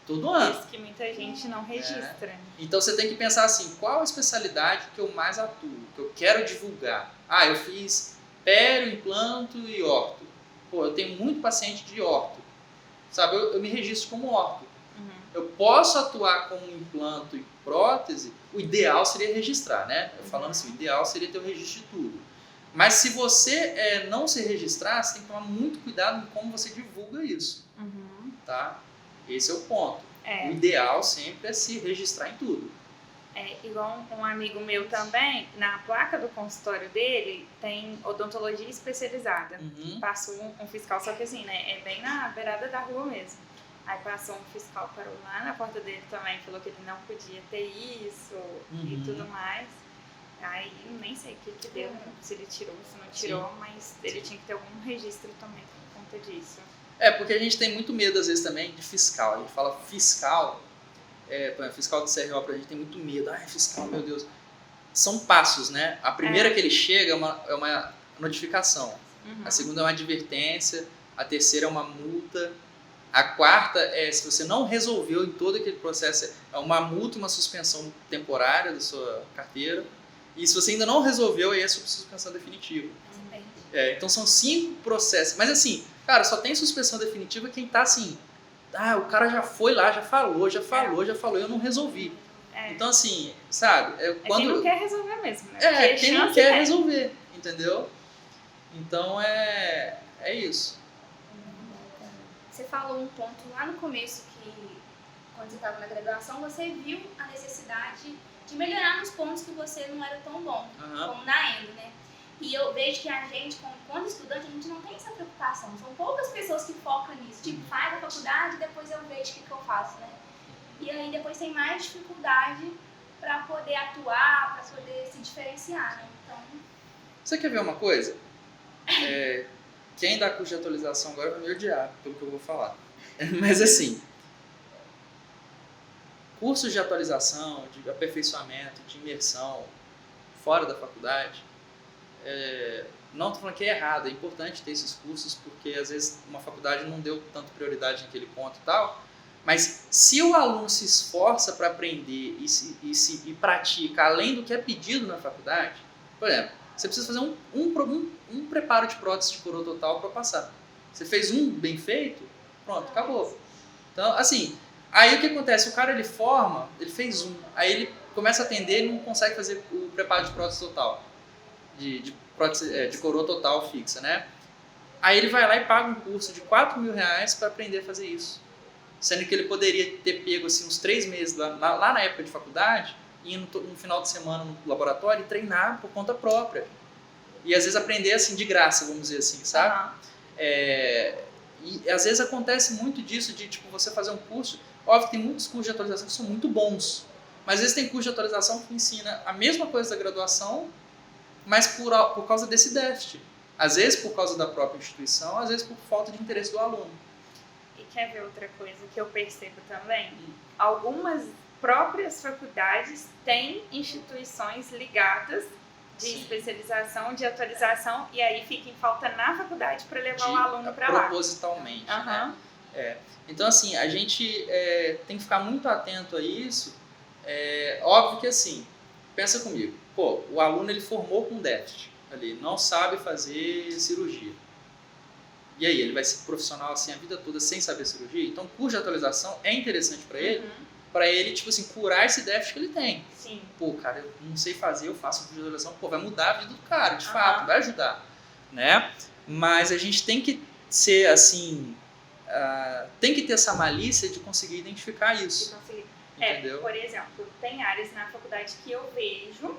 Todo ano. Isso que muita gente não registra. Então você tem que pensar assim, qual a especialidade que eu mais atuo, que eu quero divulgar? Eu fiz pério, implanto e orto. Eu tenho muito paciente de orto. Sabe, eu me registro como orto. Eu posso atuar com implanto e prótese, o ideal seria registrar, né? Falando assim, o ideal seria ter o registro de tudo. Mas se você não se registrar, você tem que tomar muito cuidado em como você divulga isso. Tá? Esse é o ponto. O ideal sempre é se registrar em tudo. Igual um amigo meu também, na placa do consultório dele, tem odontologia especializada. Passou um fiscal, só que assim, né? É bem na beirada da rua mesmo. Aí passou um fiscal, parou lá na porta dele também, falou que ele não podia ter isso e tudo mais. Aí nem sei o que deu, se ele tirou, se não tirou, mas ele tinha que ter algum registro também por conta disso. Porque a gente tem muito medo às vezes também de fiscal. A gente fala fiscal, fiscal do CRO pra gente tem muito medo. Fiscal, meu Deus. São passos, né? A primeira que ele chega é uma notificação. A segunda é uma advertência, a terceira é uma multa. A quarta se você não resolveu em todo aquele processo, é uma multa e uma suspensão temporária da sua carteira. E se você ainda não resolveu, aí é suspensão definitiva. Então são 5 processos. Mas assim, cara, só tem suspensão definitiva quem tá assim, o cara já foi lá, já falou, eu não resolvi. Então assim, sabe? Quem não quer resolver mesmo, né? Quem não quer resolver, entendeu? Então é isso. Você falou um ponto lá no começo que, quando você estava na graduação, você viu a necessidade de melhorar nos pontos que você não era tão bom, como na endo, né? E eu vejo que a gente, quando estudante, a gente não tem essa preocupação. São poucas pessoas que focam nisso. Tipo, faz a faculdade, depois eu vejo o que eu faço, né? E aí depois tem mais dificuldade para poder atuar, para poder se diferenciar, né? Então... Você quer ver uma coisa? Quem dá curso de atualização agora vai me odiar pelo que eu vou falar. Mas assim, cursos de atualização, de aperfeiçoamento, de imersão, fora da faculdade, não estou falando que é errado, é importante ter esses cursos, porque às vezes uma faculdade não deu tanta prioridade naquele ponto e tal, mas se o aluno se esforça para aprender e pratica além do que é pedido na faculdade, por exemplo, você precisa fazer um preparo de prótese de coroa total para passar. Você fez um bem feito, pronto, acabou. Então, assim, aí o que acontece? O cara, ele forma, ele fez aí ele começa a atender e não consegue fazer o preparo de prótese total, de coroa total fixa, né? Aí ele vai lá e paga um curso de R$4.000 para aprender a fazer isso. Sendo que ele poderia ter pego assim, uns 3 meses lá na época de faculdade, indo no final de semana no laboratório e treinar por conta própria. E às vezes aprender assim de graça, vamos dizer assim, sabe? E às vezes acontece muito disso, de tipo, você fazer um curso. Óbvio que tem muitos cursos de atualização que são muito bons, mas às vezes tem curso de atualização que ensina a mesma coisa da graduação, mas por causa desse déficit. Às vezes por causa da própria instituição, às vezes por falta de interesse do aluno. E quer ver outra coisa que eu percebo também? Algumas próprias faculdades têm instituições ligadas de especialização, de atualização, e aí fica em falta na faculdade para levar o aluno para lá. Propositalmente, né? Então, assim, a gente tem que ficar muito atento a isso. Óbvio que, assim, pensa comigo, pô, o aluno ele formou com déficit ali, não sabe fazer cirurgia. E aí, ele vai ser profissional assim a vida toda sem saber cirurgia? Então, o curso de atualização é interessante para ele, tipo assim, curar esse déficit que ele tem. Sim. Pô, cara, eu não sei fazer, eu faço um curso de atualização, pô, vai mudar a vida do cara, de fato, vai ajudar, né? Mas a gente tem que ser, assim, tem que ter essa malícia de conseguir identificar isso. Entendeu? Por exemplo, tem áreas na faculdade que eu vejo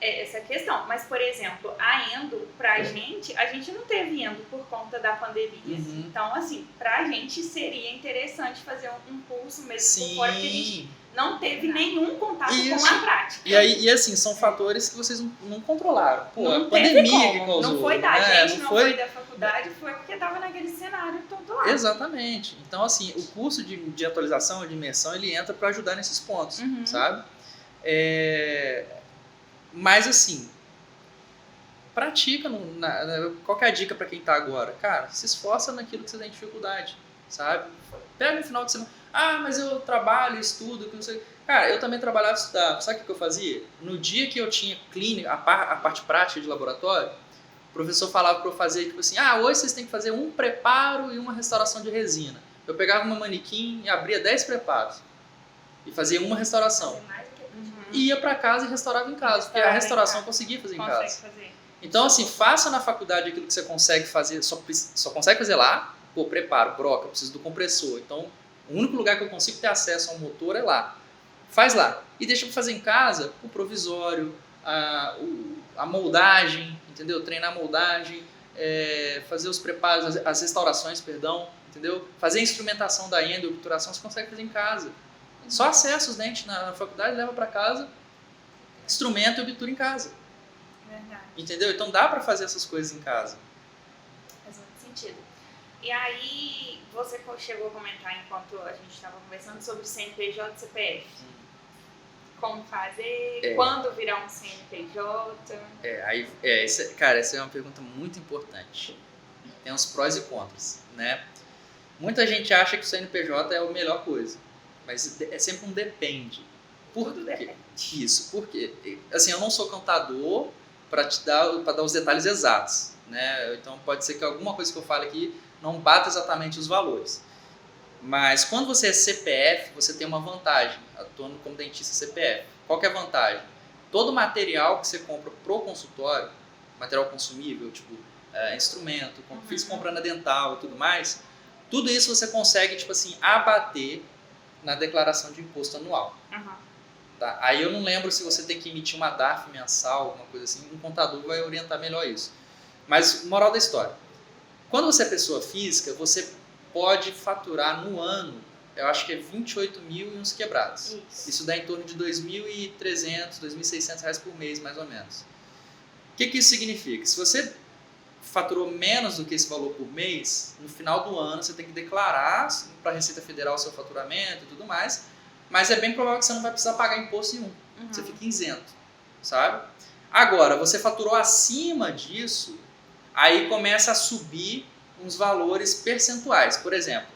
essa questão. Mas, por exemplo, a endo, a gente não teve endo por conta da pandemia. Então, assim, pra gente seria interessante fazer um curso mesmo por fora, porque a gente não teve nenhum contato com a prática. E assim, são fatores que vocês não controlaram. Pô, não a pandemia que causou. Não foi da gente, não foi da faculdade, foi porque tava naquele cenário todo lá. Exatamente. Então, assim, o curso de atualização, de imersão, ele entra para ajudar nesses pontos, sabe? Mas, assim, pratica. Qual que é a dica para quem tá agora? Cara, se esforça naquilo que você tem dificuldade, sabe? Pega no final de semana. Ah, mas eu trabalho, estudo, que não sei. Cara, eu também trabalhava e estudava. Sabe o que eu fazia? No dia que eu tinha clínica, a parte prática de laboratório, o professor falava para eu fazer, tipo assim, hoje vocês têm que fazer um preparo e uma restauração de resina. Eu pegava uma manequim e abria 10 preparos. E fazia uma restauração. E ia para casa e restaurava em casa. Porque a restauração eu conseguia fazer em casa. Então, assim, faça na faculdade aquilo que você consegue fazer, só consegue fazer lá. Pô, preparo, broca, eu preciso do compressor. Então, o único lugar que eu consigo ter acesso ao motor é lá. Faz lá. E deixa eu fazer em casa o provisório, a moldagem, entendeu? Treinar a moldagem, fazer os preparos, as restaurações, perdão, entendeu? Fazer a instrumentação da endo, obturação, você consegue fazer em casa. Só acessa os dentes na faculdade, leva para casa, instrumento e obtura em casa. Verdade. Entendeu? Então dá para fazer essas coisas em casa. Faz muito sentido. E aí, você chegou a comentar enquanto a gente estava conversando sobre CNPJ e CPF. Como fazer, quando virar um CNPJ. Cara, essa é uma pergunta muito importante. Tem uns prós e contras, né? Muita gente acha que o CNPJ é a melhor coisa, mas é sempre um depende. Tudo depende. Isso, porque assim, eu não sou contador para dar os detalhes exatos, né? Então pode ser que alguma coisa que eu fale aqui não bata exatamente os valores. Mas quando você é CPF, você tem uma vantagem, atuando como dentista CPF. Qual que é a vantagem? Todo material que você compra pro consultório, material consumível, tipo instrumento, fiz compra na dental e tudo mais, tudo isso você consegue, tipo assim, abater na declaração de imposto anual. Tá? Aí eu não lembro se você tem que emitir uma DARF mensal, alguma coisa assim, um contador vai orientar melhor isso. Mas, moral da história, quando você é pessoa física, você pode faturar no ano, eu acho que é 28 mil e uns quebrados. Isso dá em torno de 2.300, 2.600 reais por mês, mais ou menos. O que isso significa? Se você faturou menos do que esse valor por mês, no final do ano você tem que declarar para a Receita Federal o seu faturamento e tudo mais, mas é bem provável que você não vai precisar pagar imposto nenhum. Você fica isento, sabe? Agora, você faturou acima disso, aí começa a subir uns valores percentuais. Por exemplo,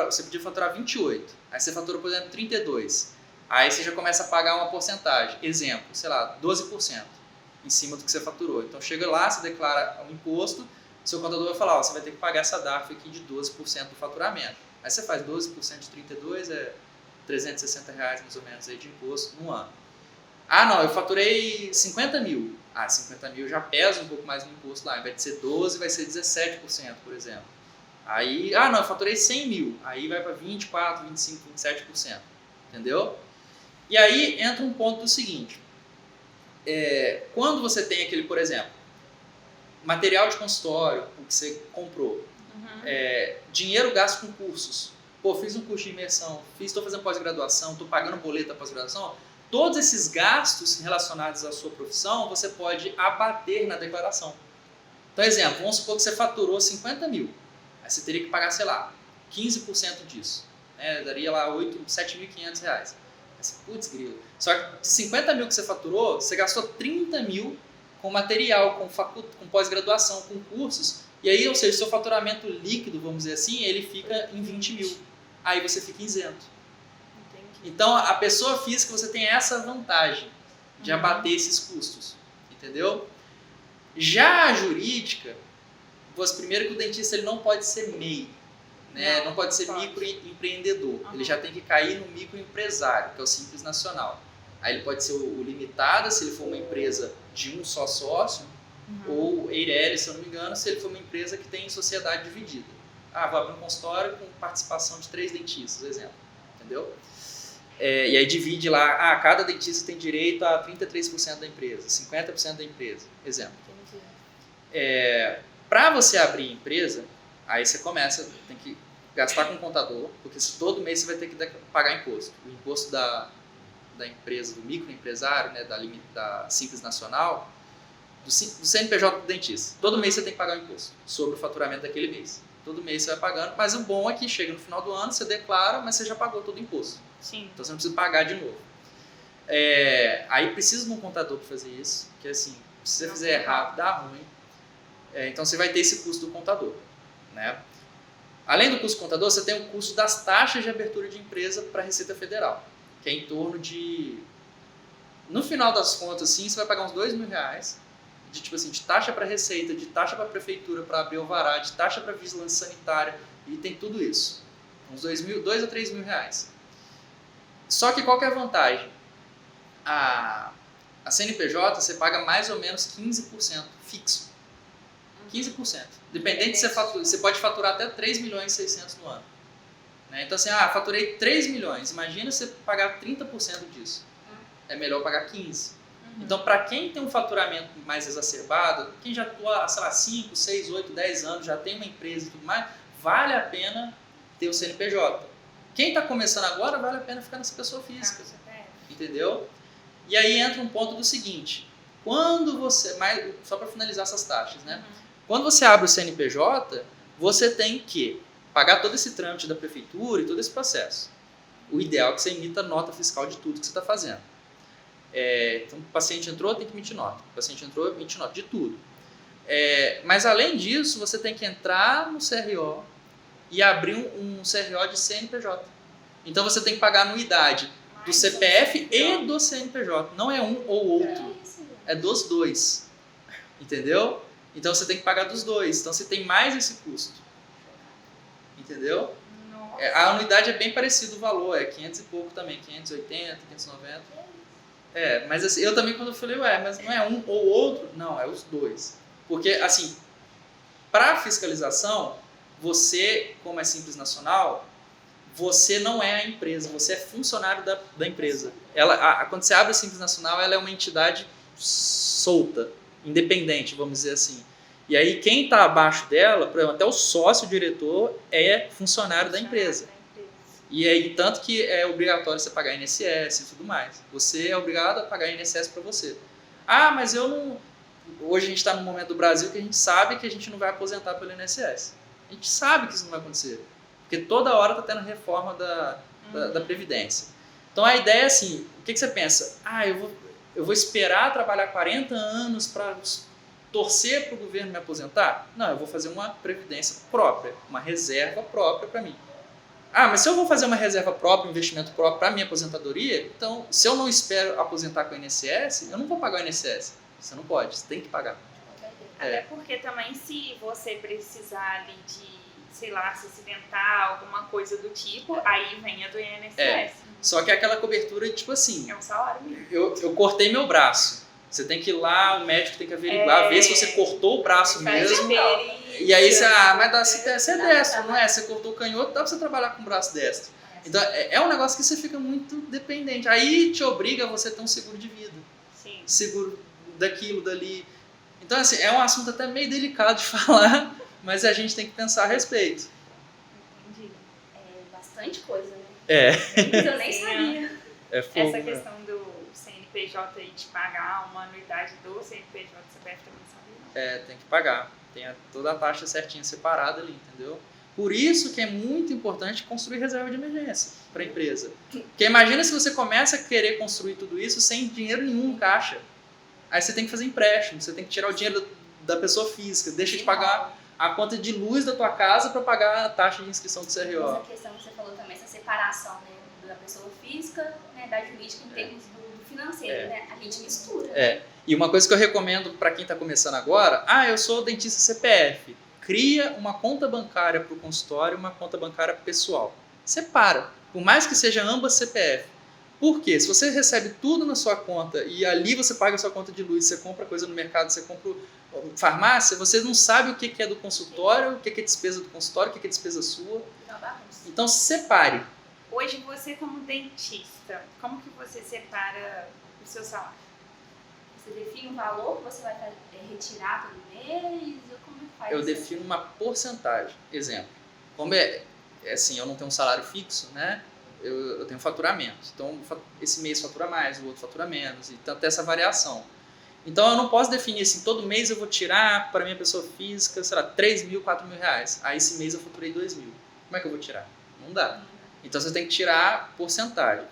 você podia faturar 28, aí você faturou, por exemplo, 32. Aí você já começa a pagar uma porcentagem. Exemplo, sei lá, 12% em cima do que você faturou. Então chega lá, você declara um imposto, seu contador vai falar, você vai ter que pagar essa DARF aqui de 12% do faturamento. Aí você faz 12% de 32, é 360 reais mais ou menos aí de imposto no ano. Ah, não, eu faturei 50 mil. 50 mil já pesa um pouco mais no imposto lá. Ao invés de ser 12, vai ser 17%, por exemplo. Aí, não, eu faturei 100 mil. Aí vai para 24, 25, 27%. Entendeu? E aí entra um ponto do seguinte. Quando você tem aquele, por exemplo, material de consultório, o que você comprou, dinheiro gasto com cursos. Pô, fiz um curso de imersão, estou fazendo pós-graduação, estou pagando boleto da pós-graduação. Todos esses gastos relacionados à sua profissão, você pode abater na declaração. Então, exemplo, vamos supor que você faturou 50 mil. Aí você teria que pagar, sei lá, 15% disso. Né? Daria lá 7.500 reais. Putz, grilo. Só que de 50 mil que você faturou, você gastou 30 mil com material, com pós-graduação, com cursos, E aí, ou seja, seu faturamento líquido, vamos dizer assim, ele fica em 20 mil. Aí você fica isento. Entendi. Então, a pessoa física, você tem essa vantagem de abater esses custos, entendeu? Já a jurídica, primeiro que o dentista ele não pode ser MEI, né? Não pode ser microempreendedor. Ele já tem que cair no microempresário, que é o Simples Nacional. Aí ele pode ser o limitada, se ele for uma empresa de um só sócio, ou Eireli, se eu não me engano, se ele for uma empresa que tem sociedade dividida. Vou abrir um consultório com participação de 3 dentistas, exemplo, entendeu? E aí divide lá, cada dentista tem direito a 33% da empresa, 50% da empresa, exemplo. Para você abrir empresa, aí você tem que gastar com contador, porque todo mês você vai ter que pagar imposto. O imposto da empresa, do microempresário, né, da Simples Nacional, do CNPJ do dentista. Todo mês você tem que pagar o imposto sobre o faturamento daquele mês. Todo mês você vai pagando, mas o bom é que chega no final do ano, você declara, mas você já pagou todo o imposto. Sim. Então você não precisa pagar de novo. Aí precisa de um contador para fazer isso, porque assim, se você fizer errado, dá ruim. Então você vai ter esse custo do contador, né? Além do custo do contador, você tem o custo das taxas de abertura de empresa para a Receita Federal, que é em torno de... No final das contas, sim, você vai pagar uns R$2.000 de taxa para Receita, de taxa para a Prefeitura para abrir o alvará, de taxa para vigilância sanitária, e tem tudo isso. Uns R$2.000 a R$3.000. Só que qual que é a vantagem? A CNPJ você paga mais ou menos 15% fixo. 15%. Dependente se você pode faturar até 3.600.000 no ano. Né? Então assim, faturei 3 milhões. Imagina você pagar 30% disso. É melhor pagar 15%. Então, para quem tem um faturamento mais exacerbado, quem já atua há, 5, 6, 8, 10 anos, já tem uma empresa e tudo mais, vale a pena ter o CNPJ. Quem está começando agora, vale a pena ficar nessa pessoa física. Entendeu? E aí entra um ponto do seguinte, quando você... Só para finalizar essas taxas, né? Quando você abre o CNPJ, você tem que pagar todo esse trâmite da prefeitura e todo esse processo. O ideal é que você emita nota fiscal de tudo que você está fazendo. Então, o paciente entrou, tem que emitir nota. O paciente entrou, emite nota de tudo. Mas, além disso, você tem que entrar no CRO e abrir um CRO de CNPJ. Então, você tem que pagar a anuidade do CPF e do CNPJ. Não é um ou outro. É dos dois. Entendeu? Então, você tem que pagar dos dois. Então, você tem mais esse custo. Entendeu? A anuidade é bem parecido o valor. É 500 e pouco também. 580, 590. Mas assim, eu também quando eu falei, mas não é um ou outro? Não, é os dois. Porque, assim, para fiscalização, você, como é Simples Nacional, você não é a empresa, você é funcionário da empresa. Quando você abre a Simples Nacional, ela é uma entidade solta, independente, vamos dizer assim. E aí, quem está abaixo dela, por exemplo, até o sócio-diretor é funcionário da empresa. E aí, tanto que é obrigatório você pagar INSS e tudo mais. Você é obrigado a pagar INSS para você. Mas eu não... Hoje a gente está num momento do Brasil que a gente sabe que a gente não vai aposentar pelo INSS. A gente sabe que isso não vai acontecer. Porque toda hora está tendo reforma da Previdência. Então a ideia é assim, o que você pensa? Eu vou esperar trabalhar 40 anos para torcer para o governo me aposentar? Não, eu vou fazer uma previdência própria, uma reserva própria para mim. Mas se eu vou fazer uma reserva própria, um investimento próprio para minha aposentadoria, então, se eu não espero aposentar com o INSS, eu não vou pagar o INSS. Você não pode, você tem que pagar. Até porque também, se você precisar ali de, sei lá, se acidentar, alguma coisa do tipo, aí vem a do INSS. Só que é aquela cobertura, tipo assim... É um salário mesmo. Eu cortei meu braço. Você tem que ir lá, o médico tem que averiguar, ver se você cortou o braço mesmo. E aí você, mas você é destro, não é? Você cortou o canhoto, dá pra você trabalhar com o braço destro. Então é um negócio que você fica muito dependente. Aí te obriga a você ter um seguro de vida. Sim. Seguro daquilo, dali. Então assim, é um assunto até meio delicado de falar, mas a gente tem que pensar a respeito. Entendi. Bastante coisa, né? Eu nem sabia. Fogo, essa questão do CNPJ aí de pagar uma anuidade do CNPJ, CPF também não sabia, não. Tem que pagar. Tem toda a taxa certinha separada ali, entendeu? Por isso que é muito importante construir reserva de emergência para a empresa. Porque imagina se você começa a querer construir tudo isso sem dinheiro nenhum no caixa. Aí você tem que fazer empréstimo, você tem que tirar o dinheiro da pessoa física, deixa de pagar a conta de luz da tua casa para pagar a taxa de inscrição do CRO. Essa questão que você falou também, essa separação, né, da pessoa física, né, da jurídica em termos do financeiro, né? A gente mistura. E uma coisa que eu recomendo para quem está começando agora, eu sou dentista CPF, cria uma conta bancária para o consultório e uma conta bancária pessoal. Separa, por mais que seja ambas CPF. Por quê? Se você recebe tudo na sua conta e ali você paga a sua conta de luz, você compra coisa no mercado, você compra farmácia, você não sabe o que é do consultório, o que é despesa do consultório, o que é despesa sua. Então separe. Hoje você como dentista, como que você separa o seu salário? Você define um valor que você vai retirar todo mês? Ou como é que faz Eu isso? defino uma porcentagem. Exemplo, como assim, eu não tenho um salário fixo, né? Eu tenho faturamento. Então, esse mês fatura mais, o outro fatura menos. E tanto essa variação. Então, eu não posso definir assim, todo mês eu vou tirar para minha pessoa física, sei lá, 3 mil, 4 mil reais. Aí, esse mês eu faturei 2 mil. Como é que eu vou tirar? Não dá. Então, você tem que tirar porcentagem.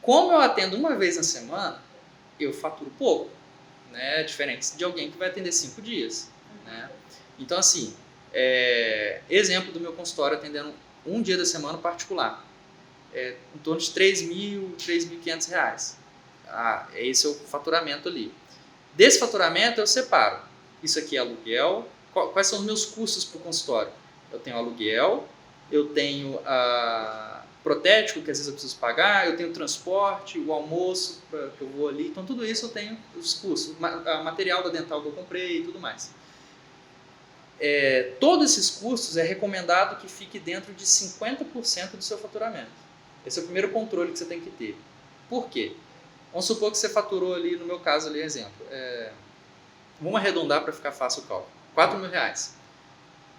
Como eu atendo uma vez na semana, eu faturo pouco, né? Diferente de alguém que vai atender 5 dias, né? Então, assim, exemplo do meu consultório atendendo um dia da semana particular. Em torno de 3 mil, 3.500 reais. Esse é o faturamento ali. Desse faturamento eu separo. Isso aqui é aluguel. Quais são os meus custos para o consultório? Eu tenho aluguel, eu tenho protético, que às vezes eu preciso pagar, eu tenho transporte, o almoço que eu vou ali. Então tudo isso eu tenho os custos. Material da dental que eu comprei e tudo mais. Todos esses custos é recomendado que fique dentro de 50% do seu faturamento. Esse é o primeiro controle que você tem que ter. Por quê? Vamos supor que você faturou ali, no meu caso ali, exemplo. Vamos arredondar para ficar fácil o cálculo. 4 mil reais.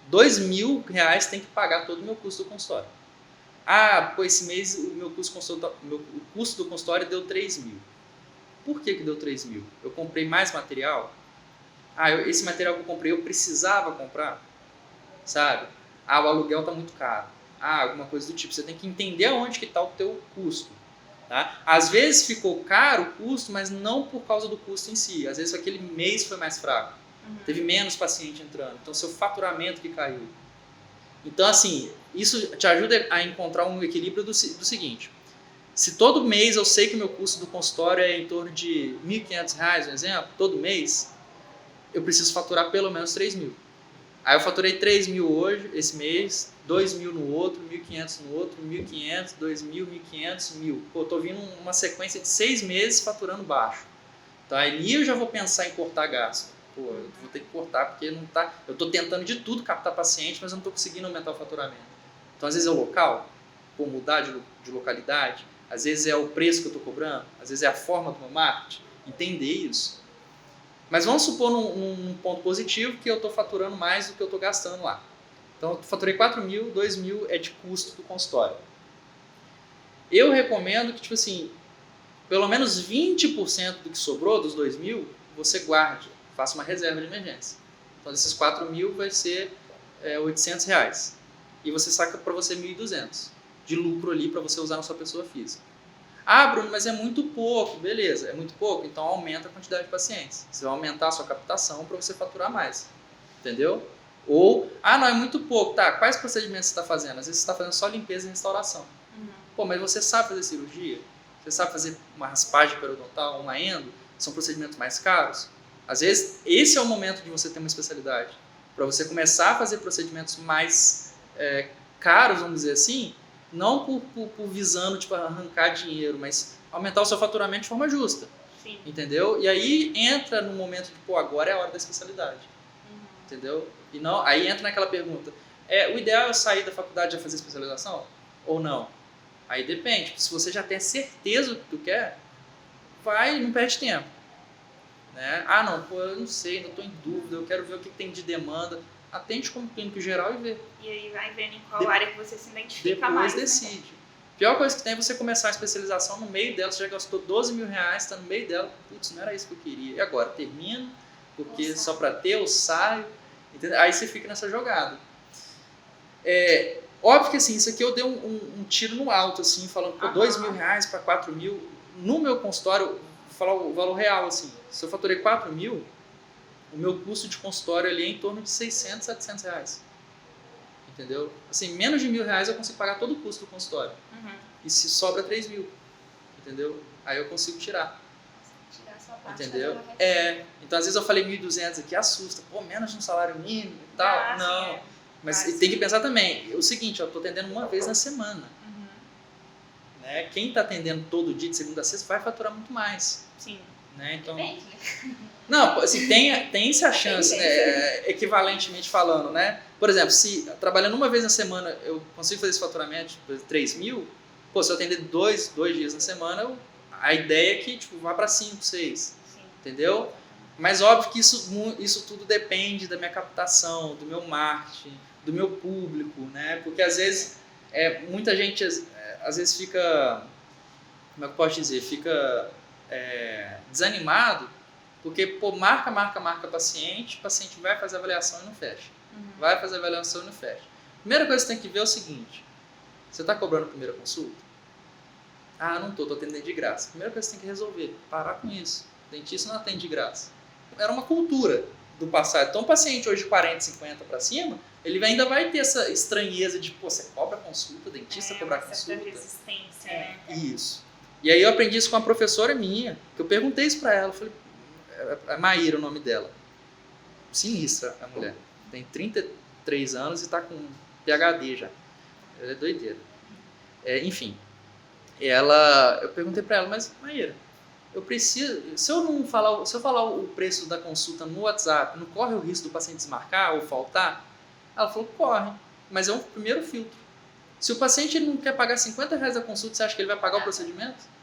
2 mil reais tem que pagar todo o meu custo do consultório. Esse mês o custo do consultório deu 3 mil. Por que deu 3 mil? Eu comprei mais material? Esse material que eu comprei eu precisava comprar? Sabe? O aluguel está muito caro. Alguma coisa do tipo. Você tem que entender aonde que está o teu custo. Tá? Às vezes ficou caro o custo, mas não por causa do custo em si. Às vezes aquele mês foi mais fraco. Teve menos paciente entrando. Então, seu faturamento que caiu. Então, assim, isso te ajuda a encontrar um equilíbrio do seguinte. Se todo mês eu sei que meu custo do consultório é em torno de R$ 1.500, um exemplo, todo mês, eu preciso faturar pelo menos 3 mil. Aí eu faturei 3 mil hoje, esse mês, 2 mil no outro, 1.500 no outro, 1.500, 2 mil, 1.500, 1.000. Eu tô vindo uma sequência de 6 meses faturando baixo. Então aí eu já vou pensar em cortar gasto. Eu vou ter que cortar porque não tá... Eu tô tentando de tudo captar paciente, mas eu não tô conseguindo aumentar o faturamento. Então às vezes é o local, mudar de localidade, às vezes é o preço que eu tô cobrando, às vezes é a forma do meu marketing. Entender isso. Mas vamos supor num ponto positivo que eu estou faturando mais do que eu estou gastando lá. Então eu faturei 4 mil, 2 mil é de custo do consultório. Eu recomendo que, tipo assim, pelo menos 20% do que sobrou dos 2 mil, você guarde, faça uma reserva de emergência. Então desses 4 mil vai ser 800 reais. E você saca para você 1.200 de lucro ali para você usar na sua pessoa física. Bruno, mas é muito pouco. Beleza, é muito pouco, então aumenta a quantidade de pacientes. Você vai aumentar a sua captação para você faturar mais. Entendeu? Ou, não, é muito pouco. Tá, quais procedimentos você está fazendo? Às vezes você está fazendo só limpeza e restauração. Mas você sabe fazer cirurgia? Você sabe fazer uma raspagem periodontal, uma endo? São procedimentos mais caros? Às vezes, esse é o momento de você ter uma especialidade. Para você começar a fazer procedimentos mais caros, vamos dizer assim, não por visando tipo, arrancar dinheiro, mas aumentar o seu faturamento de forma justa. Sim. Entendeu? E aí entra no momento de, agora é a hora da especialidade. Entendeu? E não, aí entra naquela pergunta, o ideal é eu sair da faculdade e já fazer especialização? Ou não? Aí depende. Se você já tem certeza do que tu quer, vai e não perde tempo. Né? Eu não sei, ainda estou em dúvida, eu quero ver o que tem de demanda. Atende como clínico geral e vê. E aí vai vendo em qual área que você se identifica mais. Depois decide. Né? Pior coisa que tem é você começar a especialização no meio dela, você já gastou 12 mil reais, está no meio dela, putz, não era isso que eu queria. E agora? Termino, porque só para ter eu saio, entendeu? Aí você fica nessa jogada. Óbvio que assim, isso aqui eu dei um tiro no alto, assim, falando, 2 mil reais para 4 mil. No meu consultório, vou falar o valor real, assim, se eu faturei 4 mil, o meu custo de consultório ali é em torno de 600, 700 reais. Entendeu? Assim, menos de R$1.000 eu consigo pagar todo o custo do consultório. E se sobra 3 mil. Entendeu? Aí eu consigo tirar. Tirar a sua parte. Entendeu? Então às vezes eu falei 1.200 aqui, assusta. Pô, menos de um salário mínimo e tal. Não. Mas tem que pensar também, o seguinte, eu estou atendendo uma vez na semana. Né? Quem está atendendo todo dia, de segunda a sexta, vai faturar muito mais. Sim. Né? Então, Depende, né? não, assim, tem-se a chance, né, equivalentemente falando, né? Por exemplo, se trabalhando uma vez na semana eu consigo fazer esse faturamento de 3 mil, pô, se eu atender dois dias na semana, a ideia é que tipo, vá para 5, 6, entendeu? Mas óbvio que isso tudo depende da minha captação, do meu marketing, do meu público, né? Porque às vezes muita gente às vezes fica, como é que eu posso dizer, fica desanimado, porque pô, marca paciente, o paciente vai fazer a avaliação e não fecha. Vai fazer a avaliação e não fecha. Primeira coisa que você tem que ver é o seguinte, você está cobrando a primeira consulta? Ah, não estou atendendo de graça. Primeira coisa que você tem que resolver, parar com isso. O dentista não atende de graça. Era uma cultura do passado. Então o paciente hoje de 40, 50 para cima, ele ainda vai ter essa estranheza de, pô, você cobra consulta, dentista cobra consulta. Resistência, né? Isso. E aí eu aprendi isso com uma professora minha, que eu perguntei isso para ela, eu falei, é Maíra o nome dela. Sinistra a mulher. Tem 33 anos e está com PhD já. Ela é doideira. Enfim. Eu perguntei para ela, mas Maíra, eu preciso, se eu falar o preço da consulta no WhatsApp, não corre o risco do paciente desmarcar ou faltar? Ela falou, corre, mas é um primeiro filtro. Se o paciente não quer pagar R$50 da consulta, você acha que ele vai pagar o procedimento?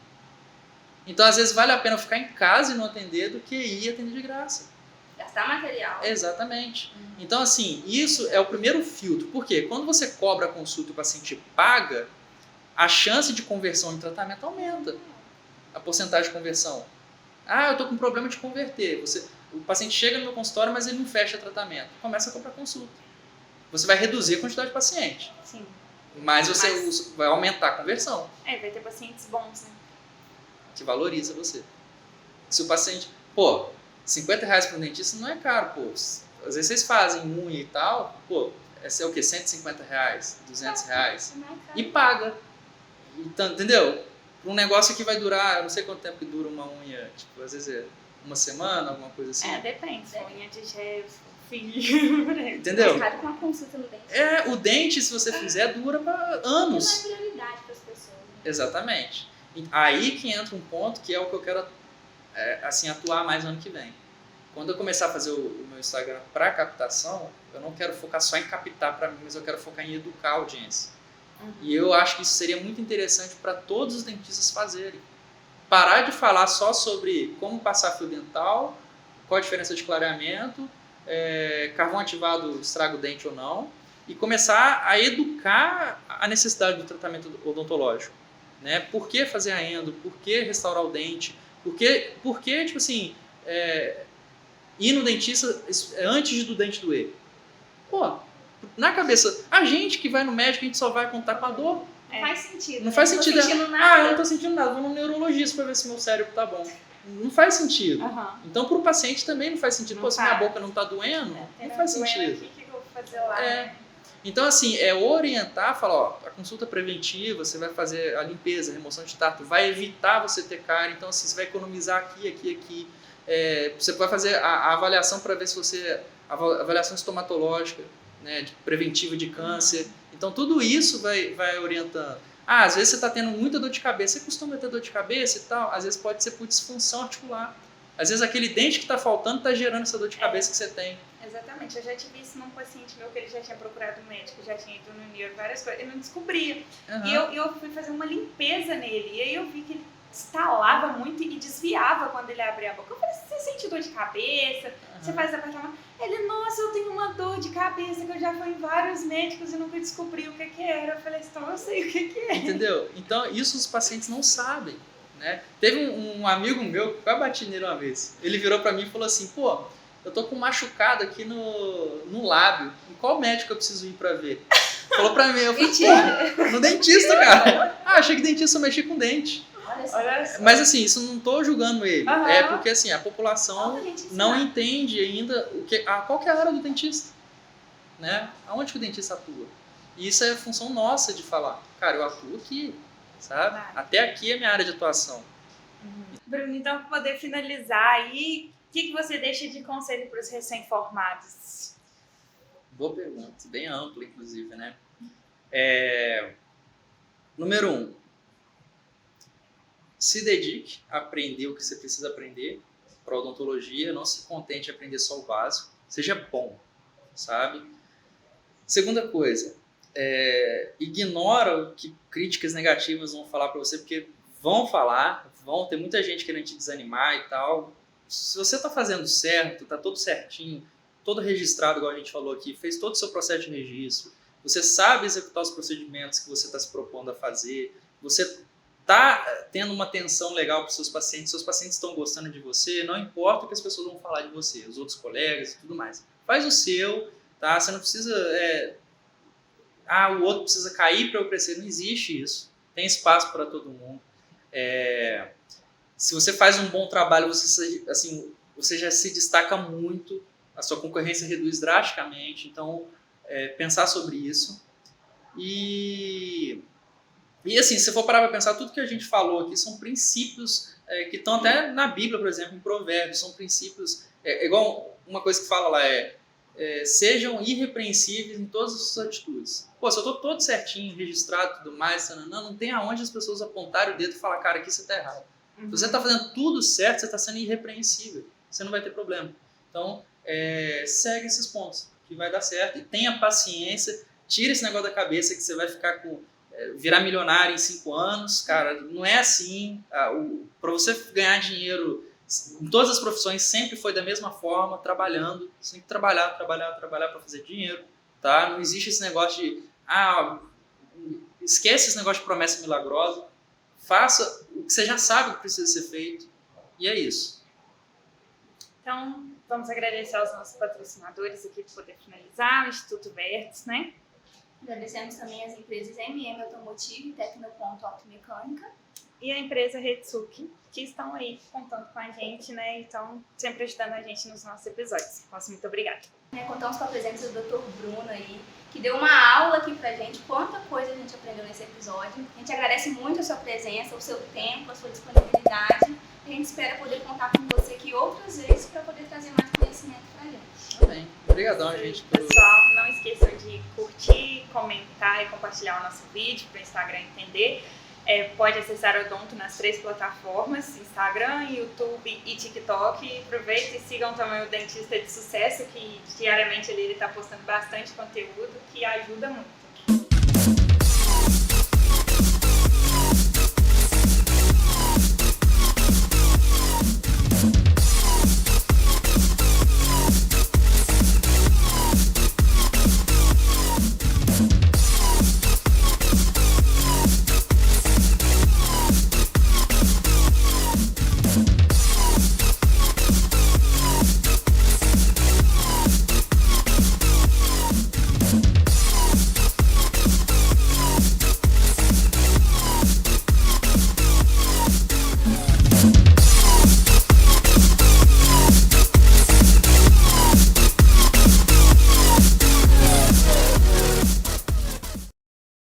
Então, às vezes, vale a pena ficar em casa e não atender do que ir atender de graça. Gastar material. Exatamente. Então, assim, isso é o primeiro filtro. Por quê? Quando você cobra a consulta e o paciente paga, a chance de conversão em tratamento aumenta. A porcentagem de conversão. Ah, eu estou com problema de converter. O paciente chega no meu consultório, mas ele não fecha tratamento. Começa a comprar consulta. Você vai reduzir a quantidade de paciente. Sim. Mas vai aumentar a conversão. Vai ter pacientes bons, né? Que valoriza você. Se o paciente... Pô, R$50 para um dentista não é caro, pô. Às vezes vocês fazem unha e tal, pô, é o quê? R$150, R$200. E paga. Então, entendeu? Um negócio que vai durar, eu não sei quanto tempo que dura uma unha, tipo, às vezes é uma semana, alguma coisa assim. Depende. Unha de gel, filho. Entendeu? Mais caro que uma consulta no dente. O dente, se você fizer, dura para anos. É uma prioridade para as pessoas. Né? Exatamente. Aí que entra um ponto que é o que eu quero assim, atuar mais no ano que vem. Quando eu começar a fazer o meu Instagram para captação, eu não quero focar só em captar para mim, mas eu quero focar em educar a audiência. E eu acho que isso seria muito interessante para todos os dentistas fazerem. Parar de falar só sobre como passar fio dental, qual a diferença de clareamento, carvão ativado estraga o dente ou não, e começar a educar a necessidade do tratamento odontológico. Né? Por que fazer a endo? Por que restaurar o dente? Por que tipo assim, ir no dentista antes do dente doer? Pô, na cabeça, a gente que vai no médico, a gente só vai contar com a dor. Não faz sentido. Não faz sentido. Não tô sentindo nada. Eu não tô sentindo nada, vou no neurologista para ver se meu cérebro tá bom. Não faz sentido. Então, para o paciente também não faz sentido. Pô, se minha boca não tá doendo, não faz sentido. O que eu vou fazer lá? Né? Então, assim, orientar, falar, ó, a consulta preventiva, você vai fazer a limpeza, a remoção de tarto, vai evitar você ter cárie, então, assim, você vai economizar aqui. Você vai fazer a avaliação para ver se você... A avaliação estomatológica, né, preventiva de câncer. Então, tudo isso vai orientando. Às vezes você está tendo muita dor de cabeça. Você costuma ter dor de cabeça e tal? Às vezes pode ser por disfunção articular. Às vezes aquele dente que está faltando está gerando essa dor de cabeça que você tem. Exatamente. Eu já tive isso num paciente meu que ele já tinha procurado um médico, já tinha ido no neuro, várias coisas. Ele não descobria. E eu fui fazer uma limpeza nele. E aí eu vi que ele estalava muito e desviava quando ele abria a boca. Eu falei, você sente dor de cabeça? Você faz apartamento? Ele, nossa, eu tenho uma dor de cabeça que eu já fui em vários médicos e nunca descobri o que era. Eu falei, então eu sei o que é. Entendeu? Então, isso os pacientes não sabem, né? Teve um amigo meu, que eu bati nele uma vez. Ele virou pra mim e falou assim, pô, eu tô com um machucado aqui no lábio. Em qual médico eu preciso ir pra ver? Falou pra mim, eu falei, no dentista, cara. Achei que dentista mexia com dente. Olha Olha só. Mas assim, isso não tô julgando ele. Aham. É porque assim, a população Falta gente não ensinar. entende ainda qual que é a área do dentista. Né? Aonde que o dentista atua? E isso é função nossa de falar. Cara, eu atuo aqui, sabe? Claro. Até aqui é minha área de atuação. Bruno, então, para poder finalizar aí, o que você deixa de conselho para os recém-formados? Boa pergunta, bem ampla, inclusive, né? Número 1, se dedique a aprender o que você precisa aprender para odontologia, não se contente em aprender só o básico, seja bom, sabe? Segunda coisa, ignora o que críticas negativas vão falar para você, porque vão falar, vão ter muita gente querendo te desanimar e tal. Se você está fazendo certo, está tudo certinho, todo registrado, igual a gente falou aqui, fez todo o seu processo de registro, você sabe executar os procedimentos que você está se propondo a fazer, você está tendo uma atenção legal para os seus pacientes estão gostando de você, não importa o que as pessoas vão falar de você, os outros colegas e tudo mais. Faz o seu, tá? Você não precisa... o outro precisa cair para eu crescer, não existe isso. Tem espaço para todo mundo. Se você faz um bom trabalho, você já se destaca muito, a sua concorrência reduz drasticamente, então pensar sobre isso. E assim, se você for parar para pensar, tudo que a gente falou aqui são princípios que estão até na Bíblia, por exemplo, em Provérbios, são princípios, igual uma coisa que fala lá sejam irrepreensíveis em todas as suas atitudes. Pô, se eu estou todo certinho, registrado e tudo mais, não tem aonde as pessoas apontarem o dedo e falar, cara, aqui você está errado. Se você está fazendo tudo certo, você está sendo irrepreensível. Você não vai ter problema. Então, segue esses pontos, que vai dar certo. E tenha paciência, tira esse negócio da cabeça que você vai ficar virar milionário em 5 anos. Cara, não é assim. Para você ganhar dinheiro em todas as profissões sempre foi da mesma forma, trabalhando. Você tem que trabalhar para fazer dinheiro. Tá? Não existe esse negócio de... esquece esse negócio de promessa milagrosa. Faça o que você já sabe que precisa ser feito. E é isso. Então, vamos agradecer aos nossos patrocinadores aqui para poder finalizar, o Instituto Vertus, né? Agradecemos também as empresas MM Automotive e Tecnoponto Automecânica. E a empresa Retsuki, que estão aí contando com a gente, né? Então, sempre ajudando a gente nos nossos episódios. Nossa, muito obrigada. Contamos com a presença do Dr. Bruno aí, que deu uma aula aqui pra gente, quanta coisa a gente aprendeu nesse episódio. A gente agradece muito a sua presença, o seu tempo, a sua disponibilidade. A gente espera poder contar com você aqui outras vezes para poder trazer mais conhecimento pra gente. Também. Obrigadão, gente. Pessoal, não esqueçam de curtir, comentar e compartilhar o nosso vídeo para o Instagram entender. Pode acessar o Odonto nas 3 plataformas, Instagram, YouTube e TikTok. E aproveita e sigam também o Dentista de Sucesso, que diariamente ele está postando bastante conteúdo que ajuda muito.